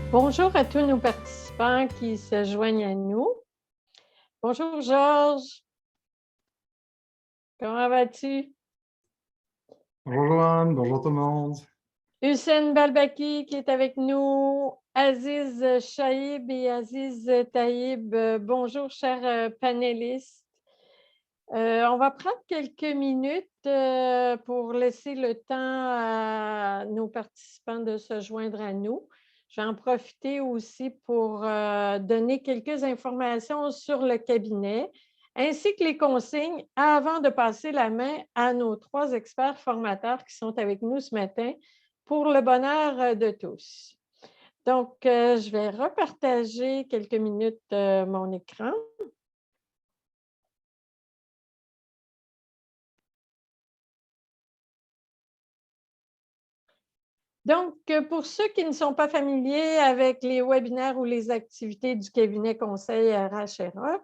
Bonjour à tous nos participants qui se joignent à nous. Bonjour Georges, comment vas-tu? Bonjour Joanne, bonjour tout le monde. Hussein Balbaki qui est avec nous, Aziz Chaïb et Aziz Taïb. Bonjour chers panélistes. On va prendre quelques minutes pour laisser le temps à nos participants de se joindre à nous. Je vais en profiter aussi pour donner quelques informations sur le cabinet, ainsi que les consignes avant de passer la main à nos 3 experts formateurs qui sont avec nous ce matin pour le bonheur de tous. Donc, je vais repartager quelques minutes mon écran. Donc, pour ceux qui ne sont pas familiers avec les webinaires ou les activités du cabinet conseil RH/RA,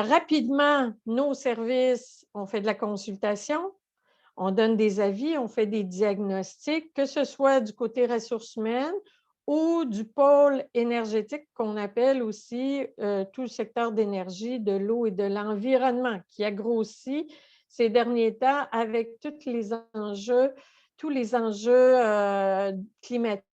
rapidement, nos services, on fait de la consultation, on donne des avis, on fait des diagnostics, que ce soit du côté ressources humaines ou du pôle énergétique qu'on appelle aussi tout le secteur d'énergie, de l'eau et de l'environnement qui a grossi ces derniers temps avec tous les enjeux climatiques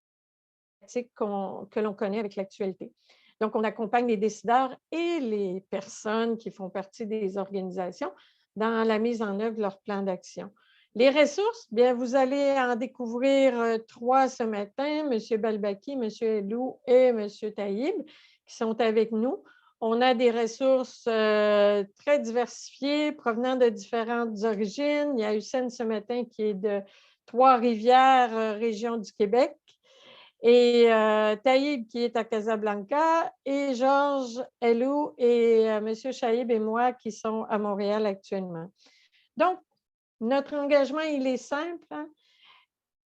que l'on connaît avec l'actualité. Donc, on accompagne les décideurs et les personnes qui font partie des organisations dans la mise en œuvre de leur plan d'action. Les ressources, bien, vous allez en découvrir 3 ce matin, M. Balbaki, M. Elou et M. Taïb, qui sont avec nous. On a des ressources très diversifiées, provenant de différentes origines. Il y a Hussein ce matin qui est de Trois-Rivières, région du Québec, et Taïb qui est à Casablanca, et Georges Elou et M. Chaïb et moi qui sont à Montréal actuellement. Donc, notre engagement, il est simple, hein?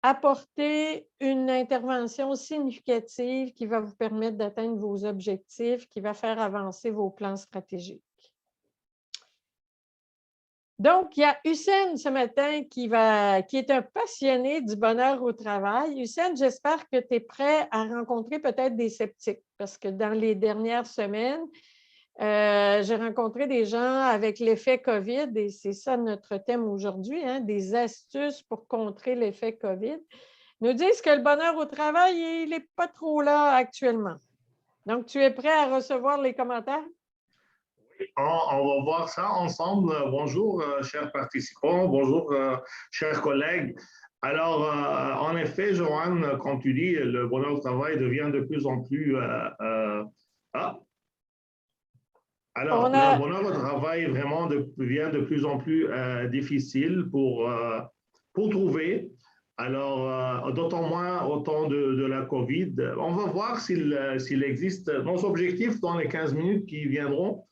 Apporter une intervention significative qui va vous permettre d'atteindre vos objectifs, qui va faire avancer vos plans stratégiques. Donc, il y a Hussein ce matin qui est un passionné du bonheur au travail. Hussein, j'espère que tu es prêt à rencontrer peut-être des sceptiques parce que dans les dernières semaines, j'ai rencontré des gens avec l'effet COVID et c'est ça notre thème aujourd'hui, hein, des astuces pour contrer l'effet COVID. Ils nous disent que le bonheur au travail, il n'est pas trop là actuellement. Donc, tu es prêt à recevoir les commentaires? On va voir ça ensemble. Bonjour, chers participants. Bonjour, chers collègues. Alors, en effet, Joanne, comme tu dis, le bonheur au travail devient de plus en plus... Alors, le bonheur au travail vraiment devient de plus en plus difficile pour trouver. Alors, d'autant moins au temps de la COVID. On va voir s'il existe nos objectifs dans les 15 minutes qui viendront.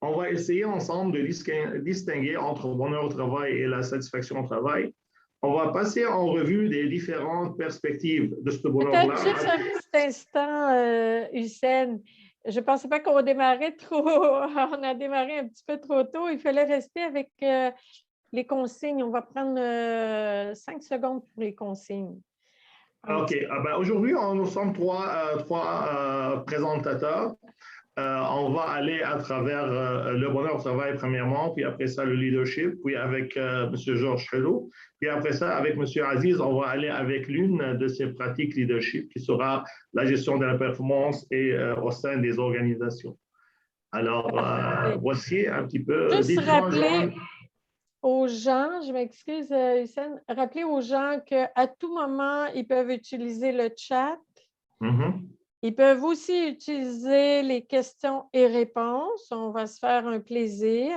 On va essayer ensemble de distinguer entre le bonheur au travail et la satisfaction au travail. On va passer en revue des différentes perspectives de ce bonheur-là. Peut-être juste un petit instant, Hussein. Je ne pensais pas qu'on démarrait trop. On a démarré un petit peu trop tôt. Il fallait rester avec les consignes. On va prendre 5 secondes pour les consignes. OK. Aujourd'hui, nous sommes trois présentateurs. On va aller à travers le bonheur au travail premièrement, puis après ça le leadership, puis avec M. Georges Chelot, puis après ça avec M. Aziz, on va aller avec l'une de ces pratiques leadership qui sera la gestion de la performance et au sein des organisations. Alors, voici un petit peu juste différents rappeler aux gens, je m'excuse Hussein, rappeler aux gens qu'à tout moment, ils peuvent utiliser le chat. Ils peuvent aussi utiliser les questions et réponses. On va se faire un plaisir.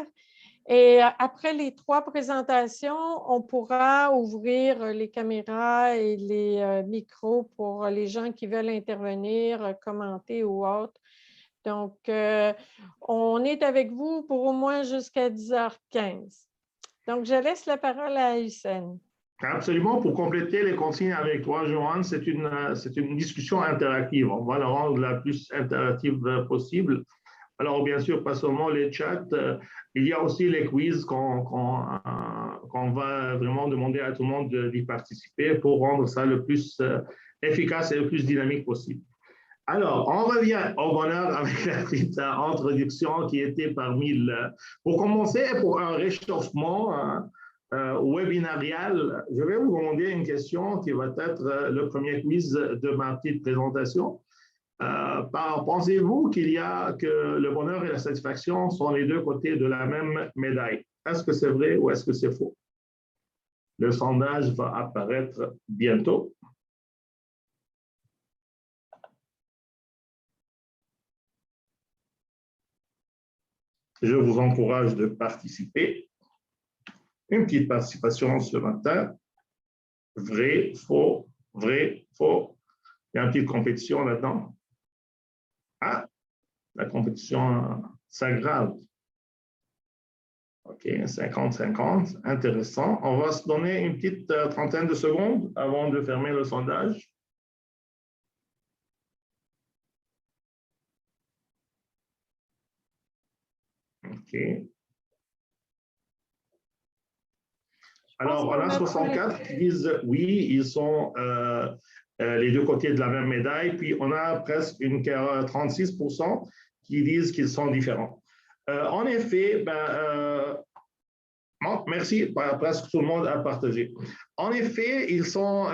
Et après les 3 présentations, on pourra ouvrir les caméras et les micros pour les gens qui veulent intervenir, commenter ou autre. Donc, on est avec vous pour au moins jusqu'à 10h15. Donc, je laisse la parole à Hussein. Absolument. Pour compléter les consignes avec toi, Joanne, c'est une discussion interactive. On va la rendre la plus interactive possible. Alors, bien sûr, pas seulement les chats, il y a aussi les quiz qu'on va vraiment demander à tout le monde d'y participer pour rendre ça le plus efficace et le plus dynamique possible. Alors, on revient au bonheur avec la petite introduction qui était parmi le... Pour commencer, pour un réchauffement webinarial, je vais vous demander une question qui va être le premier quiz de ma petite présentation. Pensez-vous que le bonheur et la satisfaction sont les deux côtés de la même médaille? Est-ce que c'est vrai ou est-ce que c'est faux? Le sondage va apparaître bientôt. Je vous encourage de participer. Une petite participation ce matin. Vrai, faux, vrai, faux. Il y a une petite compétition là-dedans. Ah, la compétition s'aggrave. OK, 50-50, intéressant. On va se donner une petite trentaine de secondes avant de fermer le sondage. OK. Alors, on a 64 qui disent oui, ils sont les deux côtés de la même médaille, puis on a presque 36% qui disent qu'ils sont différents. En effet, merci, presque tout le monde a partagé. En effet, ils sont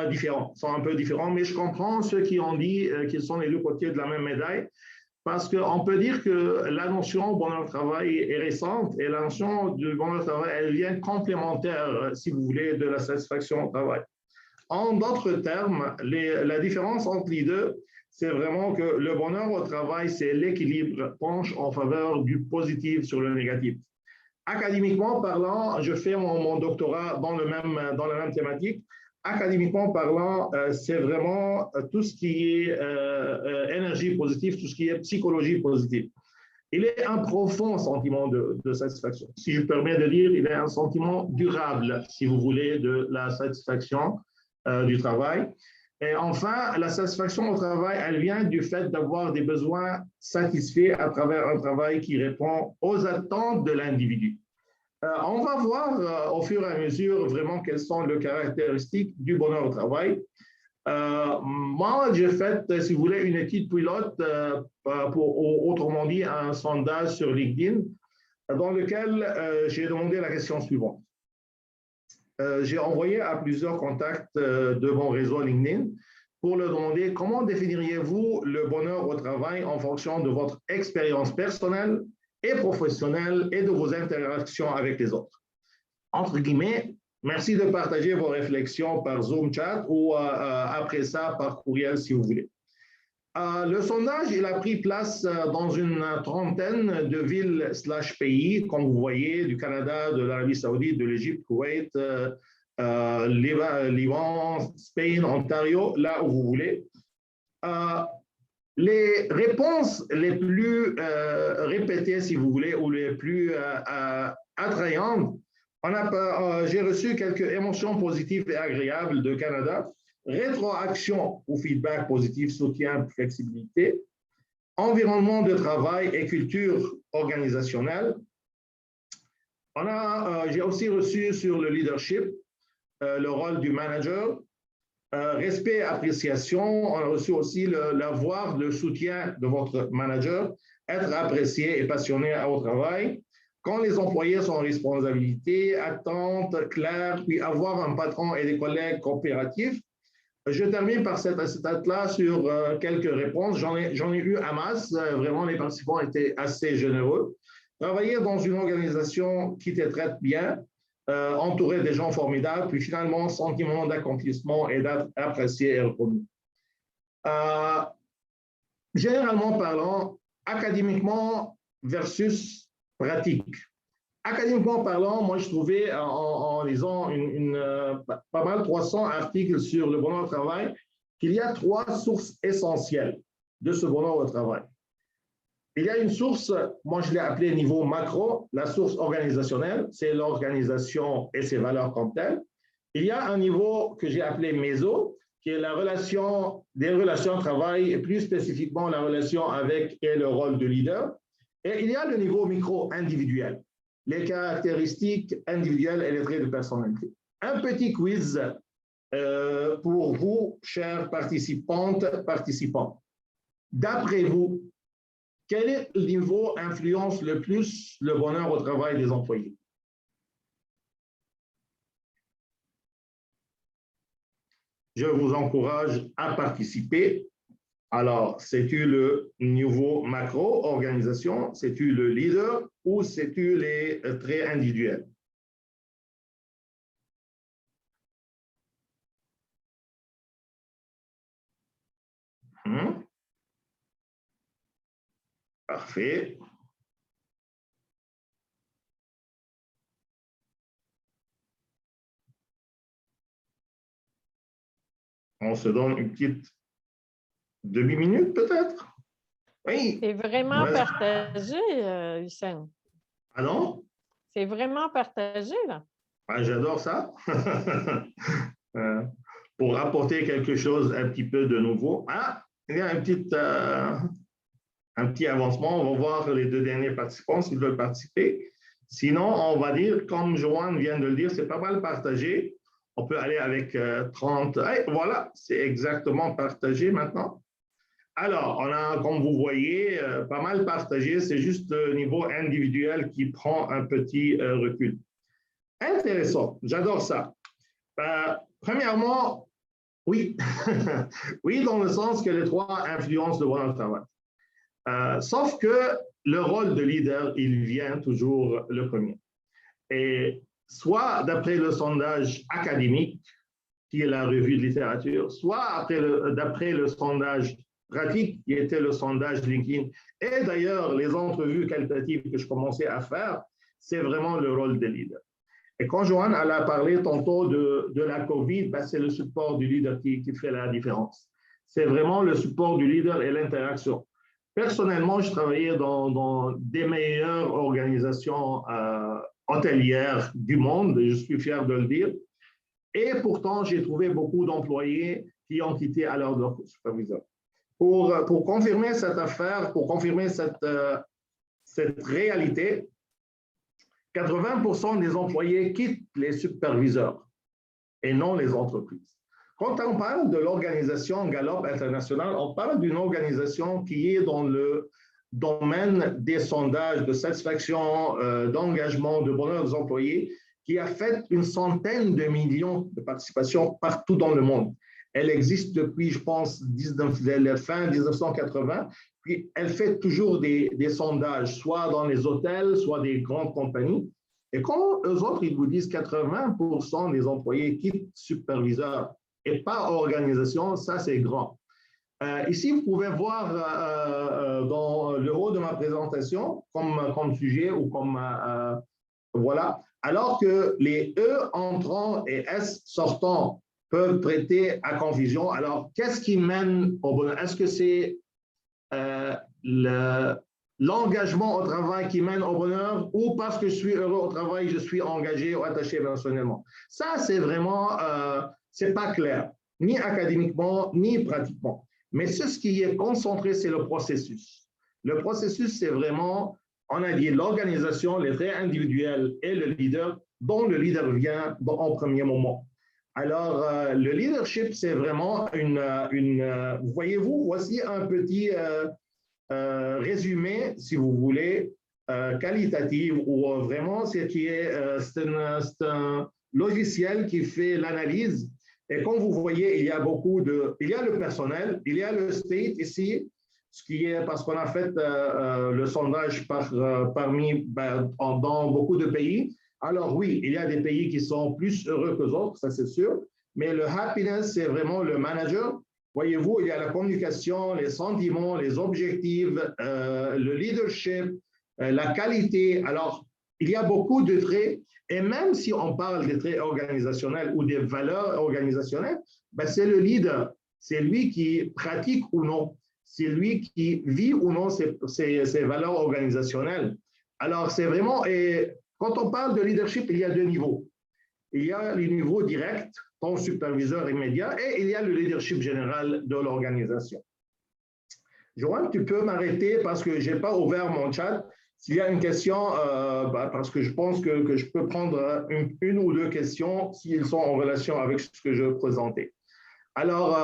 différents, sont un peu différents, mais je comprends ceux qui ont dit qu'ils sont les deux côtés de la même médaille, parce qu'on peut dire que la notion du bonheur au travail est récente et la notion du bonheur au travail, elle vient complémentaire, si vous voulez, de la satisfaction au travail. En d'autres termes, la différence entre les deux, c'est vraiment que le bonheur au travail, c'est l'équilibre penche en faveur du positif sur le négatif. Académiquement parlant, je fais mon doctorat dans la même thématique. Académiquement parlant, c'est vraiment tout ce qui est énergie positive, tout ce qui est psychologie positive. Il est un profond sentiment de satisfaction. Si je permets de dire, il est un sentiment durable, si vous voulez, de la satisfaction du travail. Et enfin, la satisfaction au travail, elle vient du fait d'avoir des besoins satisfaits à travers un travail qui répond aux attentes de l'individu. On va voir au fur et à mesure vraiment quelles sont les caractéristiques du bonheur au travail. Moi, j'ai fait, si vous voulez, une étude pilote autrement dit, un sondage sur LinkedIn dans lequel j'ai demandé la question suivante. J'ai envoyé à plusieurs contacts de mon réseau LinkedIn pour leur demander comment définiriez-vous le bonheur au travail en fonction de votre expérience personnelle et professionnelle et de vos interactions avec les autres. Entre guillemets, merci de partager vos réflexions par Zoom chat ou après ça par courriel si vous voulez. Le sondage, il a pris place dans une trentaine de villes/pays, comme vous voyez, du Canada, de l'Arabie Saoudite, de l'Égypte, Koweït, Liban, Spain, Ontario, là où vous voulez. Les réponses les plus répétées, si vous voulez, ou les plus attrayantes, j'ai reçu quelques émotions positives et agréables de Canada, rétroaction ou feedback positif, soutien, flexibilité, environnement de travail et culture organisationnelle. J'ai aussi reçu sur le leadership, le rôle du manager, respect, appréciation. On a reçu aussi l'avoir, le soutien de votre manager, être apprécié et passionné au travail. Quand les employés sont en responsabilité, attentes claires, puis avoir un patron et des collègues coopératifs. Je termine par cette là sur quelques réponses. J'en ai eu à masse. Vraiment, les participants étaient assez généreux. Travailler dans une organisation qui te traite bien, entouré des gens formidables, puis finalement, sentiment d'accomplissement et d'être apprécié et reconnu. Généralement parlant, académiquement versus pratique. Académiquement parlant, moi, je trouvais en lisant pas mal 300 articles sur le bonheur au travail qu'il y a 3 sources essentielles de ce bonheur au travail. Il y a une source, moi je l'ai appelée niveau macro, la source organisationnelle, c'est l'organisation et ses valeurs comme telles. Il y a un niveau que j'ai appelé méso, qui est la relation, des relations de travail, et plus spécifiquement la relation avec et le rôle de leader. Et il y a le niveau micro-individuel, les caractéristiques individuelles et les traits de personnalité. Un petit quiz pour vous, chères participantes, participants. D'après vous, quel niveau influence le plus le bonheur au travail des employés? Je vous encourage à participer. Alors, c'est-tu le niveau macro-organisation, c'est-tu le leader ou c'est-tu les traits individuels? Parfait. On se donne une petite demi-minute peut-être? Oui. C'est vraiment partagé, Hussein. Ah non? C'est vraiment partagé, là. Ah, j'adore ça. Pour apporter quelque chose un petit peu de nouveau. Ah, il y a un petit avancement. On va voir les deux derniers participants s'ils veulent participer. Sinon, on va dire, comme Joanne vient de le dire, c'est pas mal partagé. On peut aller avec 30. Hey, voilà, c'est exactement partagé maintenant. Alors, on a, comme vous voyez, pas mal partagé. C'est juste le niveau individuel qui prend un petit recul. Intéressant, j'adore ça. Premièrement, oui. Oui, dans le sens que les trois influencent le bonheur au travail. Sauf que le rôle de leader, il vient toujours le premier. Et soit d'après le sondage académique, qui est la revue de littérature, soit d'après le sondage pratique, qui était le sondage LinkedIn, et d'ailleurs les entrevues qualitatives que je commençais à faire, c'est vraiment le rôle de leader. Et quand Joanne a parlé tantôt de la COVID, ben c'est le support du leader qui fait la différence. C'est vraiment le support du leader et l'interaction. Personnellement, je travaillais dans des meilleures organisations hôtelières du monde, et je suis fier de le dire. Et pourtant, j'ai trouvé beaucoup d'employés qui ont quitté à l'heure de leur superviseur. Pour confirmer cette affaire, pour confirmer cette réalité, 80% des employés quittent les superviseurs et non les entreprises. Quand on parle de l'organisation Gallup International, on parle d'une organisation qui est dans le domaine des sondages de satisfaction, d'engagement, de bonheur des employés, qui a fait une centaine de millions de participations partout dans le monde. Elle existe depuis, je pense, fin 1980, puis elle fait toujours des sondages, soit dans les hôtels, soit des grandes compagnies. Et quand eux autres, ils vous disent 80% des employés quittent superviseurs et pas organisation, ça c'est grand. Ici, vous pouvez voir dans le haut de ma présentation, comme sujet ou comme voilà, alors que les E entrants et S sortants peuvent prêter à confusion. Alors, qu'est-ce qui mène au bonheur? Est-ce que c'est l'engagement au travail qui mène au bonheur ou parce que je suis heureux au travail, je suis engagé ou attaché personnellement? Ça, c'est vraiment, c'est pas clair, ni académiquement, ni pratiquement. Mais ce qui est concentré, c'est le processus. Le processus, c'est vraiment, on a dit, l'organisation, les traits individuels et le leader, dont le leader vient en premier moment. Alors, le leadership, c'est vraiment voyez-vous, voici un petit résumé, si vous voulez, qualitatif, ou vraiment, c'est un logiciel qui fait l'analyse. Et comme vous voyez, il y a le personnel, il y a le state ici, ce qui est parce qu'on a fait le sondage dans beaucoup de pays. Alors oui, il y a des pays qui sont plus heureux que d'autres, ça c'est sûr, mais le happiness, c'est vraiment le manager. Voyez-vous, il y a la communication, les sentiments, les objectifs, le leadership, la qualité. Alors, il y a beaucoup de traits, et même si on parle des traits organisationnels ou des valeurs organisationnelles, ben c'est le leader, c'est lui qui pratique ou non, c'est lui qui vit ou non ces valeurs organisationnelles. Alors, c'est vraiment, et quand on parle de leadership, il y a deux niveaux. Il y a le niveau direct, ton superviseur immédiat, et il y a le leadership général de l'organisation. Joanne, tu peux m'arrêter parce que je n'ai pas ouvert mon chat. S'il y a une question, parce que je pense que je peux prendre une ou deux questions s'ils sont en relation avec ce que je présentais. Alors,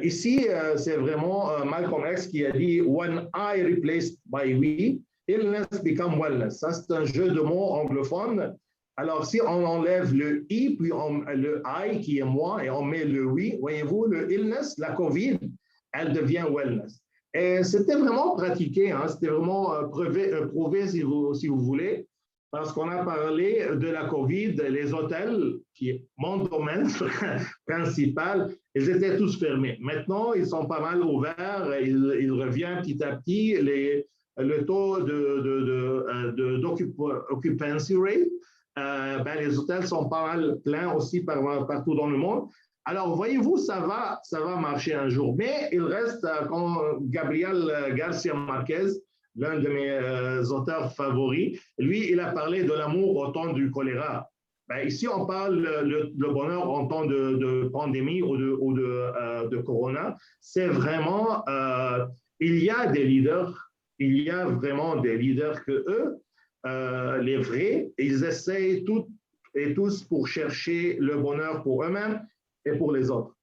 ici, c'est vraiment Malcolm X qui a dit « When I replaced by we, illness become wellness ». Ça, c'est un jeu de mots anglophone. Alors, si on enlève le « I », puis le « I » qui est moi, et on met le « we », voyez-vous, le illness, la COVID, elle devient wellness. Et c'était vraiment pratiqué, hein, c'était vraiment prouvé si vous voulez, parce qu'on a parlé de la COVID, les hôtels, qui est mon domaine principal, ils étaient tous fermés. Maintenant, ils sont pas mal ouverts, il revient petit à petit, le taux d'occupancy rate, les hôtels sont pas mal pleins aussi partout dans le monde. Alors, voyez-vous, ça va marcher un jour. Mais il reste, comme Gabriel Garcia Marquez, l'un de mes auteurs favoris, lui, il a parlé de l'amour au temps du choléra. Ici, on parle le bonheur en temps de pandémie ou de corona. C'est vraiment, il y a des leaders, il y a vraiment des leaders que eux, les vrais, ils essayent toutes et tous pour chercher le bonheur pour eux-mêmes et pour les autres.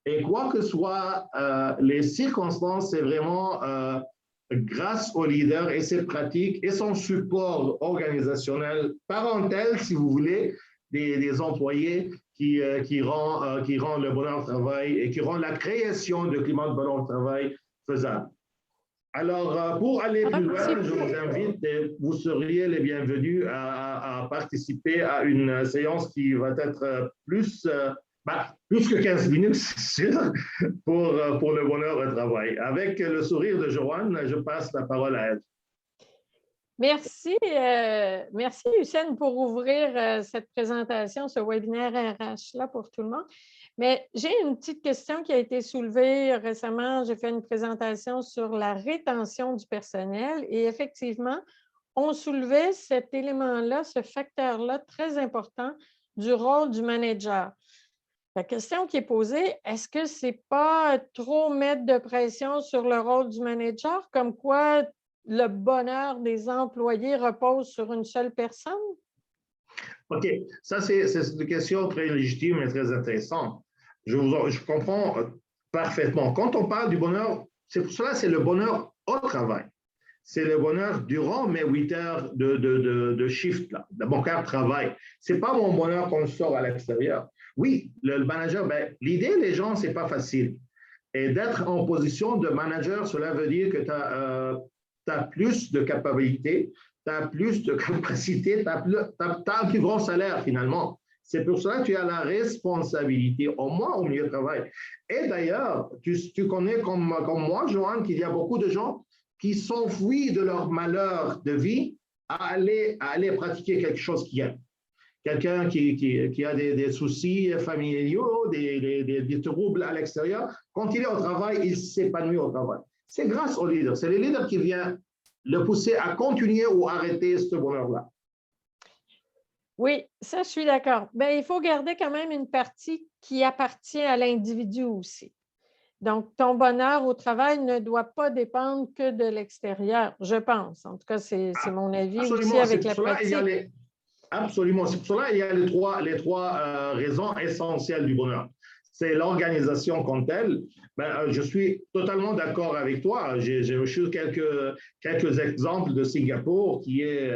Et quoi que soient les circonstances, c'est vraiment grâce au leader et ses pratiques et son support organisationnel, parental, si vous voulez, des employés qui rend le bonheur au travail et qui rend la création de climat de bonheur au travail faisable. Alors, pour aller plus loin, je vous invite, et vous seriez les bienvenus à participer à une séance qui va être plus que 15 minutes, c'est sûr, pour le bonheur au travail. Avec le sourire de Joanne, je passe la parole à elle. Merci, merci Hussein pour ouvrir cette présentation, ce webinaire RH-là pour tout le monde. Mais j'ai une petite question qui a été soulevée récemment. J'ai fait une présentation sur la rétention du personnel et effectivement, on soulevait cet élément-là, ce facteur-là très important du rôle du manager. La question qui est posée, est-ce que ce n'est pas trop mettre de pression sur le rôle du manager, comme quoi le bonheur des employés repose sur une seule personne? OK, ça c'est une question très légitime et très intéressante. Je comprends parfaitement. Quand on parle du bonheur, c'est pour cela c'est le bonheur au travail. C'est le bonheur durant mes 8 heures de shift, là, de mon quart de travail. Ce n'est pas mon bonheur quand je sors à l'extérieur. Oui, le manager, l'idée, les gens, ce n'est pas facile. Et d'être en position de manager, cela veut dire que tu as plus de capacités, tu as plus de capacité, tu as un plus grand salaire finalement. C'est pour cela que tu as la responsabilité, au moins au milieu de travail. Et d'ailleurs, tu connais comme moi, Joanne, qu'il y a beaucoup de gens qui s'enfuient de leur malheur de vie à aller pratiquer quelque chose qu'ils aiment. Quelqu'un qui a des soucis familiaux, des troubles à l'extérieur, quand il est au travail, il s'épanouit au travail. C'est grâce au leader. C'est le leader qui vient le pousser à continuer ou arrêter ce bonheur-là. Oui, ça, je suis d'accord. Il faut garder quand même une partie qui appartient à l'individu aussi. Donc, ton bonheur au travail ne doit pas dépendre que de l'extérieur, je pense. En tout cas, c'est mon avis aussi avec la pratique. Absolument. C'est pour cela qu'il y a les trois raisons essentielles du bonheur. C'est l'organisation comme telle. Je suis totalement d'accord avec toi. J'ai reçu quelques exemples de Singapour, qui est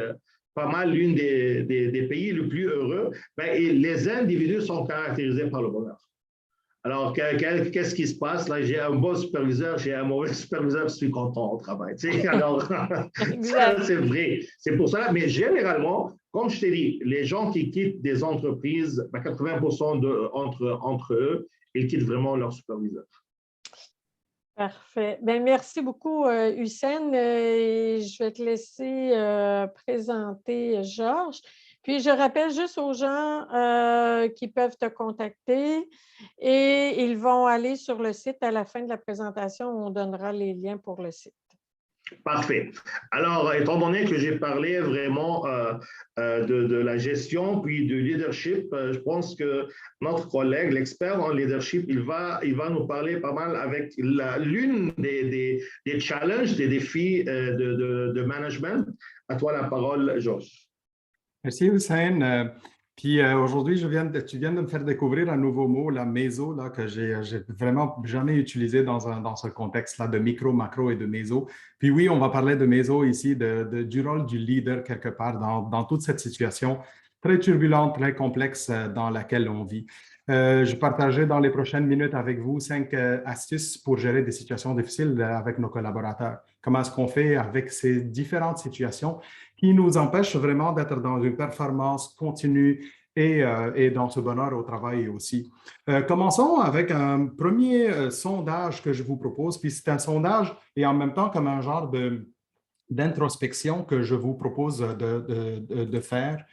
pas mal l'une des pays les plus heureux. Et les individus sont caractérisés par le bonheur. Alors, qu'est-ce qui se passe? Là, j'ai un bon superviseur, j'ai un mauvais superviseur, je suis content au travail. Alors, ça, c'est vrai. C'est pour cela. Mais généralement, comme je t'ai dit, les gens qui quittent des entreprises, 80% entre eux, ils quittent vraiment leur superviseur. Parfait. Merci beaucoup, Hussein. Je vais te laisser présenter Georges. Puis, je rappelle juste aux gens qui peuvent te contacter et ils vont aller sur le site à la fin de la présentation où on donnera les liens pour le site. Parfait. Alors, étant donné que j'ai parlé vraiment de la gestion puis du leadership, je pense que notre collègue, l'expert en leadership, il va nous parler pas mal avec l'une des challenges, des défis de management. À toi la parole, Josh. Merci, Hussein. Puis aujourd'hui, tu viens de me faire découvrir un nouveau mot, la méso, là, que j'ai vraiment jamais utilisé dans ce contexte-là de micro, macro et de méso. Puis oui, on va parler de méso ici, du rôle du leader quelque part dans toute cette situation très turbulente, très complexe dans laquelle on vit. Je partagerai dans les prochaines minutes avec vous 5 astuces pour gérer des situations difficiles avec nos collaborateurs. Comment est-ce qu'on fait avec ces différentes situations qui nous empêchent vraiment d'être dans une performance continue et dans ce bonheur au travail aussi. Commençons avec un premier sondage que je vous propose, puis c'est un sondage et en même temps comme un genre d'introspection que je vous propose de faire.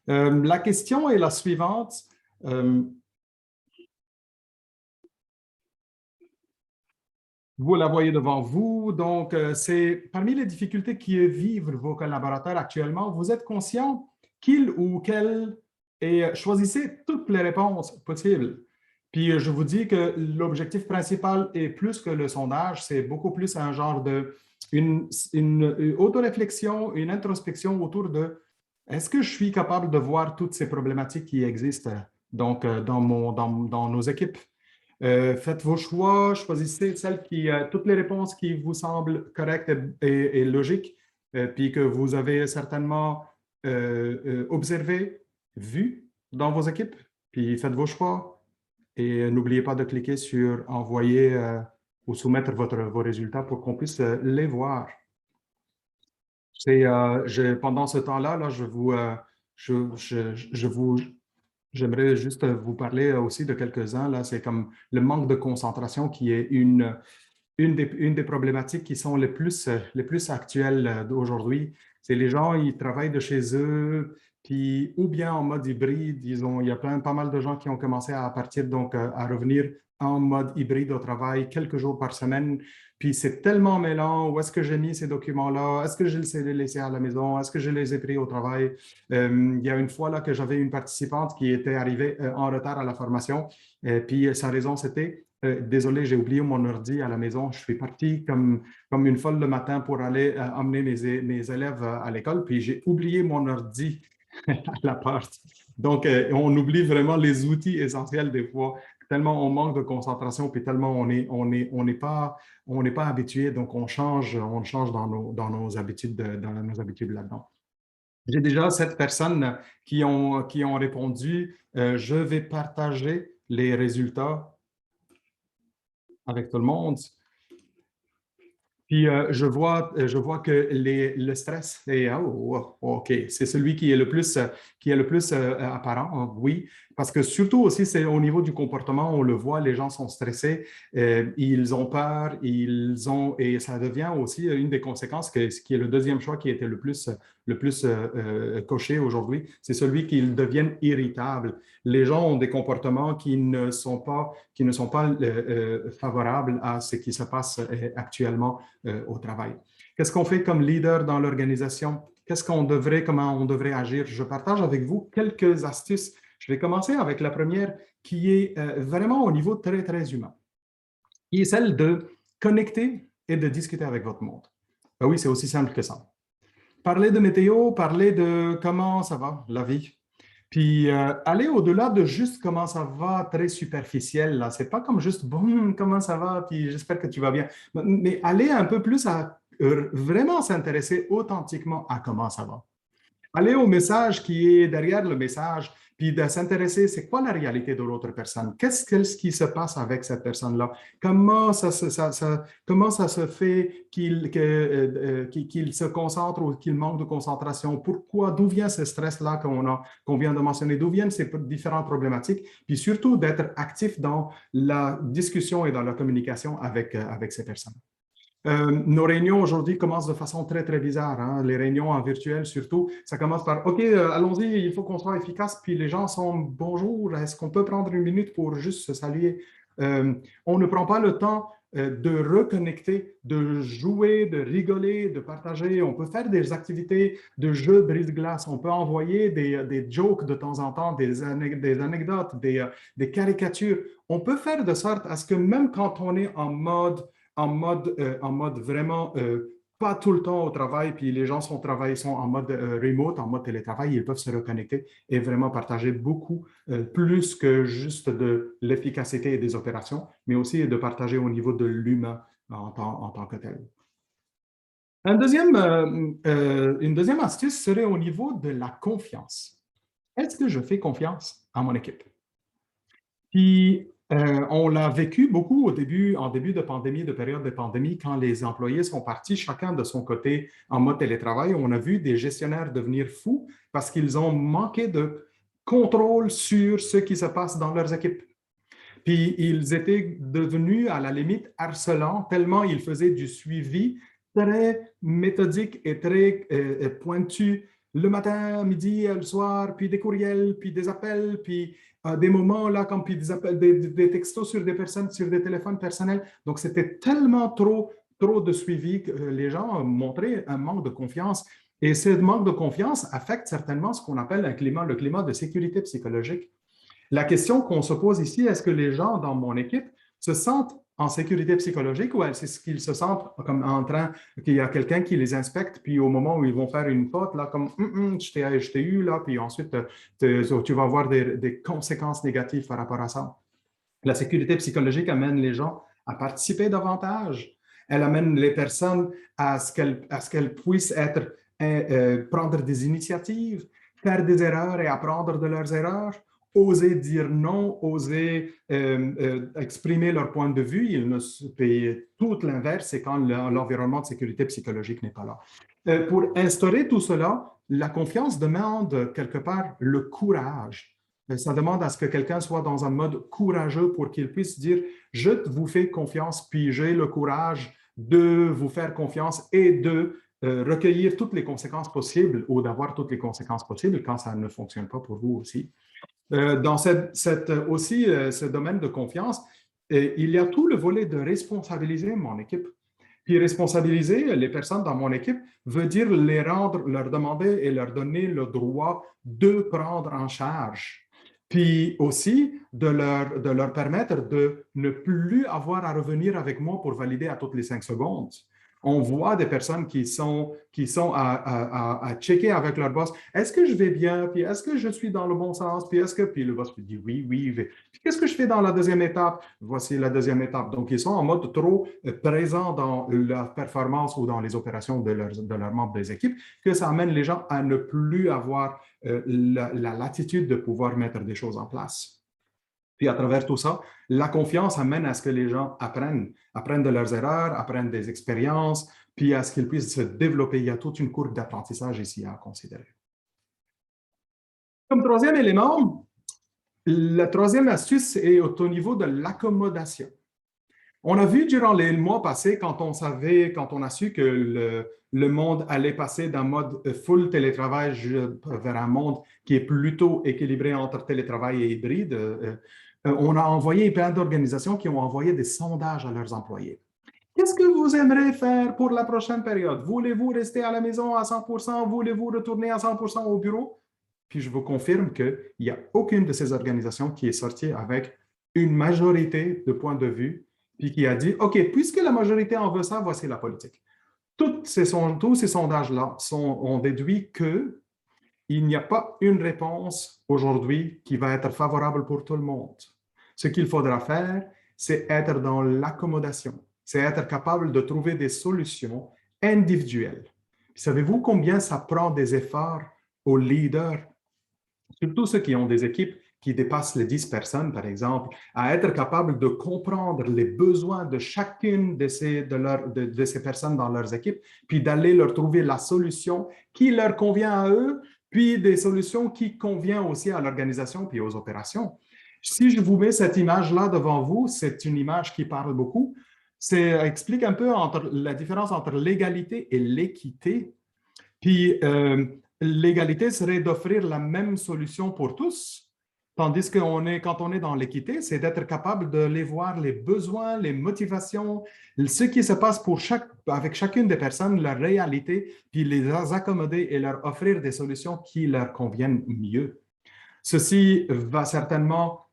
La question est la suivante. Vous la voyez devant vous. Donc, c'est parmi les difficultés qui vivent vos collaborateurs actuellement, vous êtes conscient qu'ils ou qu'elles et choisissez toutes les réponses possibles. Puis, je vous dis que l'objectif principal est plus que le sondage, c'est beaucoup plus un genre une autoréflexion, une introspection autour de est-ce que je suis capable de voir toutes ces problématiques qui existent donc, dans nos équipes? Faites vos choix, choisissez toutes les réponses qui vous semblent correctes et logiques, puis que vous avez certainement observé, vu dans vos équipes, puis faites vos choix. Et n'oubliez pas de cliquer sur envoyer ou soumettre vos résultats pour qu'on puisse les voir. Pendant ce temps-là, là, j'aimerais juste vous parler aussi de quelques-uns. Là, c'est comme le manque de concentration qui est une des problématiques qui sont les plus actuelles d'aujourd'hui. C'est les gens, ils travaillent de chez eux, puis ou bien en mode hybride. Il y a pas mal de gens qui ont commencé à partir donc à revenir en mode hybride au travail quelques jours par semaine. Puis c'est tellement mêlant. Où est-ce que j'ai mis ces documents-là? Est-ce que je les ai laissés à la maison? Est-ce que je les ai pris au travail? Il y a une fois là que j'avais une participante qui était arrivée en retard à la formation. Puis sa raison, c'était désolé, j'ai oublié mon ordi à la maison. Je suis parti comme une folle le matin pour aller emmener mes élèves à l'école, puis j'ai oublié mon ordi à la porte. Donc, on oublie vraiment les outils essentiels des fois, tellement on manque de concentration, puis tellement on n'est pas habitué, donc on change dans nos habitudes, là-dedans. J'ai déjà 7 personnes qui ont répondu. Je vais partager les résultats avec tout le monde. Puis je vois que le stress est OK, c'est celui qui est le plus apparent, oui, parce que surtout aussi c'est au niveau du comportement, on le voit, les gens sont stressés, ils ont peur, et ça devient aussi une des conséquences qui est le deuxième choix qui était le plus coché aujourd'hui, c'est celui qu'ils deviennent irritables. Les gens ont des comportements qui ne sont pas favorables à ce qui se passe actuellement au travail. Qu'est-ce qu'on fait comme leader dans l'organisation? Comment on devrait agir? Je partage avec vous quelques astuces. Je vais commencer avec la première qui est vraiment au niveau très, très humain, qui est celle de connecter et de discuter avec votre monde. Ben oui, c'est aussi simple que ça. Parler de météo, parler de comment ça va, la vie. Puis aller au-delà de juste comment ça va, très superficiel, là. C'est pas comme juste bon, comment ça va, puis j'espère que tu vas bien. Mais aller un peu plus à vraiment s'intéresser authentiquement à comment ça va. Aller au message qui est derrière le message, puis de s'intéresser, c'est quoi la réalité de l'autre personne? Qu'est-ce qui se passe avec cette personne-là? Comment ça se fait qu'il se concentre ou qu'il manque de concentration? Pourquoi? D'où vient ce stress-là qu'on vient de mentionner? D'où viennent ces différentes problématiques? Puis surtout, d'être actif dans la discussion et dans la communication avec ces personnes. Nos réunions aujourd'hui commencent de façon très, très bizarre. Hein? Les réunions en virtuel, surtout, ça commence par « OK, allons-y, il faut qu'on soit efficace. » Puis les gens sont « Bonjour, est-ce qu'on peut prendre une minute pour juste se saluer? » On ne prend pas le temps de reconnecter, de jouer, de rigoler, de partager. On peut faire des activités de jeux brise-glace. On peut envoyer des jokes de temps en temps, des anecdotes, des caricatures. On peut faire de sorte à ce que même quand on est en mode vraiment pas tout le temps au travail, puis les gens sont en mode remote, en mode télétravail, ils peuvent se reconnecter et vraiment partager beaucoup plus que juste de l'efficacité des opérations, mais aussi de partager au niveau de l'humain en tant que tel. Une deuxième astuce serait au niveau de la confiance. Est-ce que je fais confiance à mon équipe? Puis, on l'a vécu beaucoup en début de pandémie, de période de pandémie, quand les employés sont partis chacun de son côté en mode télétravail. On a vu des gestionnaires devenir fous parce qu'ils ont manqué de contrôle sur ce qui se passe dans leurs équipes. Puis, ils étaient devenus à la limite harcelants tellement ils faisaient du suivi très méthodique et très pointu le matin, midi, le soir, puis des courriels, puis des appels, puis des moments là, comme puis des appels, des textos sur des personnes, sur des téléphones personnels. Donc, c'était tellement trop de suivi que les gens montraient un manque de confiance. Et ce manque de confiance affecte certainement ce qu'on appelle le climat de sécurité psychologique. La question qu'on se pose ici, est-ce que les gens dans mon équipe se sentent en sécurité psychologique ou est-ce qu'ils se sentent comme en train qu'il y a quelqu'un qui les inspecte, puis au moment où ils vont faire une faute, là, comme je t'ai eu, là, puis ensuite tu vas avoir des conséquences négatives par rapport à ça. La sécurité psychologique amène les gens à participer davantage. Elle amène les personnes à ce qu'elles puissent prendre des initiatives, faire des erreurs et apprendre de leurs erreurs. Oser dire non, oser exprimer leur point de vue. Tout l'inverse, c'est quand l'environnement de sécurité psychologique n'est pas là. Pour instaurer tout cela, la confiance demande quelque part le courage. Ça demande à ce que quelqu'un soit dans un mode courageux pour qu'il puisse dire « je vous fais confiance, puis j'ai le courage de vous faire confiance et de recueillir toutes les conséquences possibles ou d'avoir toutes les conséquences possibles quand ça ne fonctionne pas pour vous aussi. » Dans ce domaine de confiance, il y a tout le volet de responsabiliser mon équipe. Puis responsabiliser les personnes dans mon équipe veut dire leur demander et leur donner le droit de prendre en charge. Puis aussi de leur permettre de ne plus avoir à revenir avec moi pour valider à toutes les 5 secondes. On voit des personnes qui sont à checker avec leur boss. Est-ce que je vais bien? Puis est-ce que je suis dans le bon sens? Puis le boss lui dit oui. Puis qu'est-ce que je fais dans la deuxième étape? Voici la deuxième étape. Donc, ils sont en mode trop présent dans la performance ou dans les opérations de leurs membres des équipes que ça amène les gens à ne plus avoir la latitude de pouvoir mettre des choses en place. Puis à travers tout ça, la confiance amène à ce que les gens apprennent de leurs erreurs, apprennent des expériences, puis à ce qu'ils puissent se développer. Il y a toute une courbe d'apprentissage ici à considérer. Comme troisième élément, la troisième astuce est au niveau de l'accommodation. On a vu durant les mois passés, quand on a su que le monde allait passer d'un mode full télétravail vers un monde qui est plutôt équilibré entre télétravail et hybride, on a envoyé plein d'organisations qui ont envoyé des sondages à leurs employés. Qu'est-ce que vous aimeriez faire pour la prochaine période? Voulez-vous rester à la maison à 100%? Voulez-vous retourner à 100% au bureau? Puis je vous confirme qu'il n'y a aucune de ces organisations qui est sortie avec une majorité de points de vue puis qui a dit, OK, puisque la majorité en veut ça, voici la politique. Tous ces sondages-là ont déduit qu'il n'y a pas une réponse aujourd'hui qui va être favorable pour tout le monde. Ce qu'il faudra faire, c'est être dans l'accommodation, c'est être capable de trouver des solutions individuelles. Savez-vous combien ça prend des efforts aux leaders, surtout ceux qui ont des équipes qui dépassent les 10 personnes, par exemple, à être capable de comprendre les besoins de chacune de ces personnes dans leurs équipes, puis d'aller leur trouver la solution qui leur convient à eux, puis des solutions qui conviennent aussi à l'organisation puis aux opérations. Si je vous mets cette image-là devant vous, c'est une image qui parle beaucoup. Ça explique un peu la différence entre l'égalité et l'équité. Puis l'égalité serait d'offrir la même solution pour tous. Tandis que quand on est dans l'équité, c'est d'être capable de les voir, les besoins, les motivations, ce qui se passe avec chacune des personnes, leur réalité, puis les accommoder et leur offrir des solutions qui leur conviennent mieux. Ceci va certainement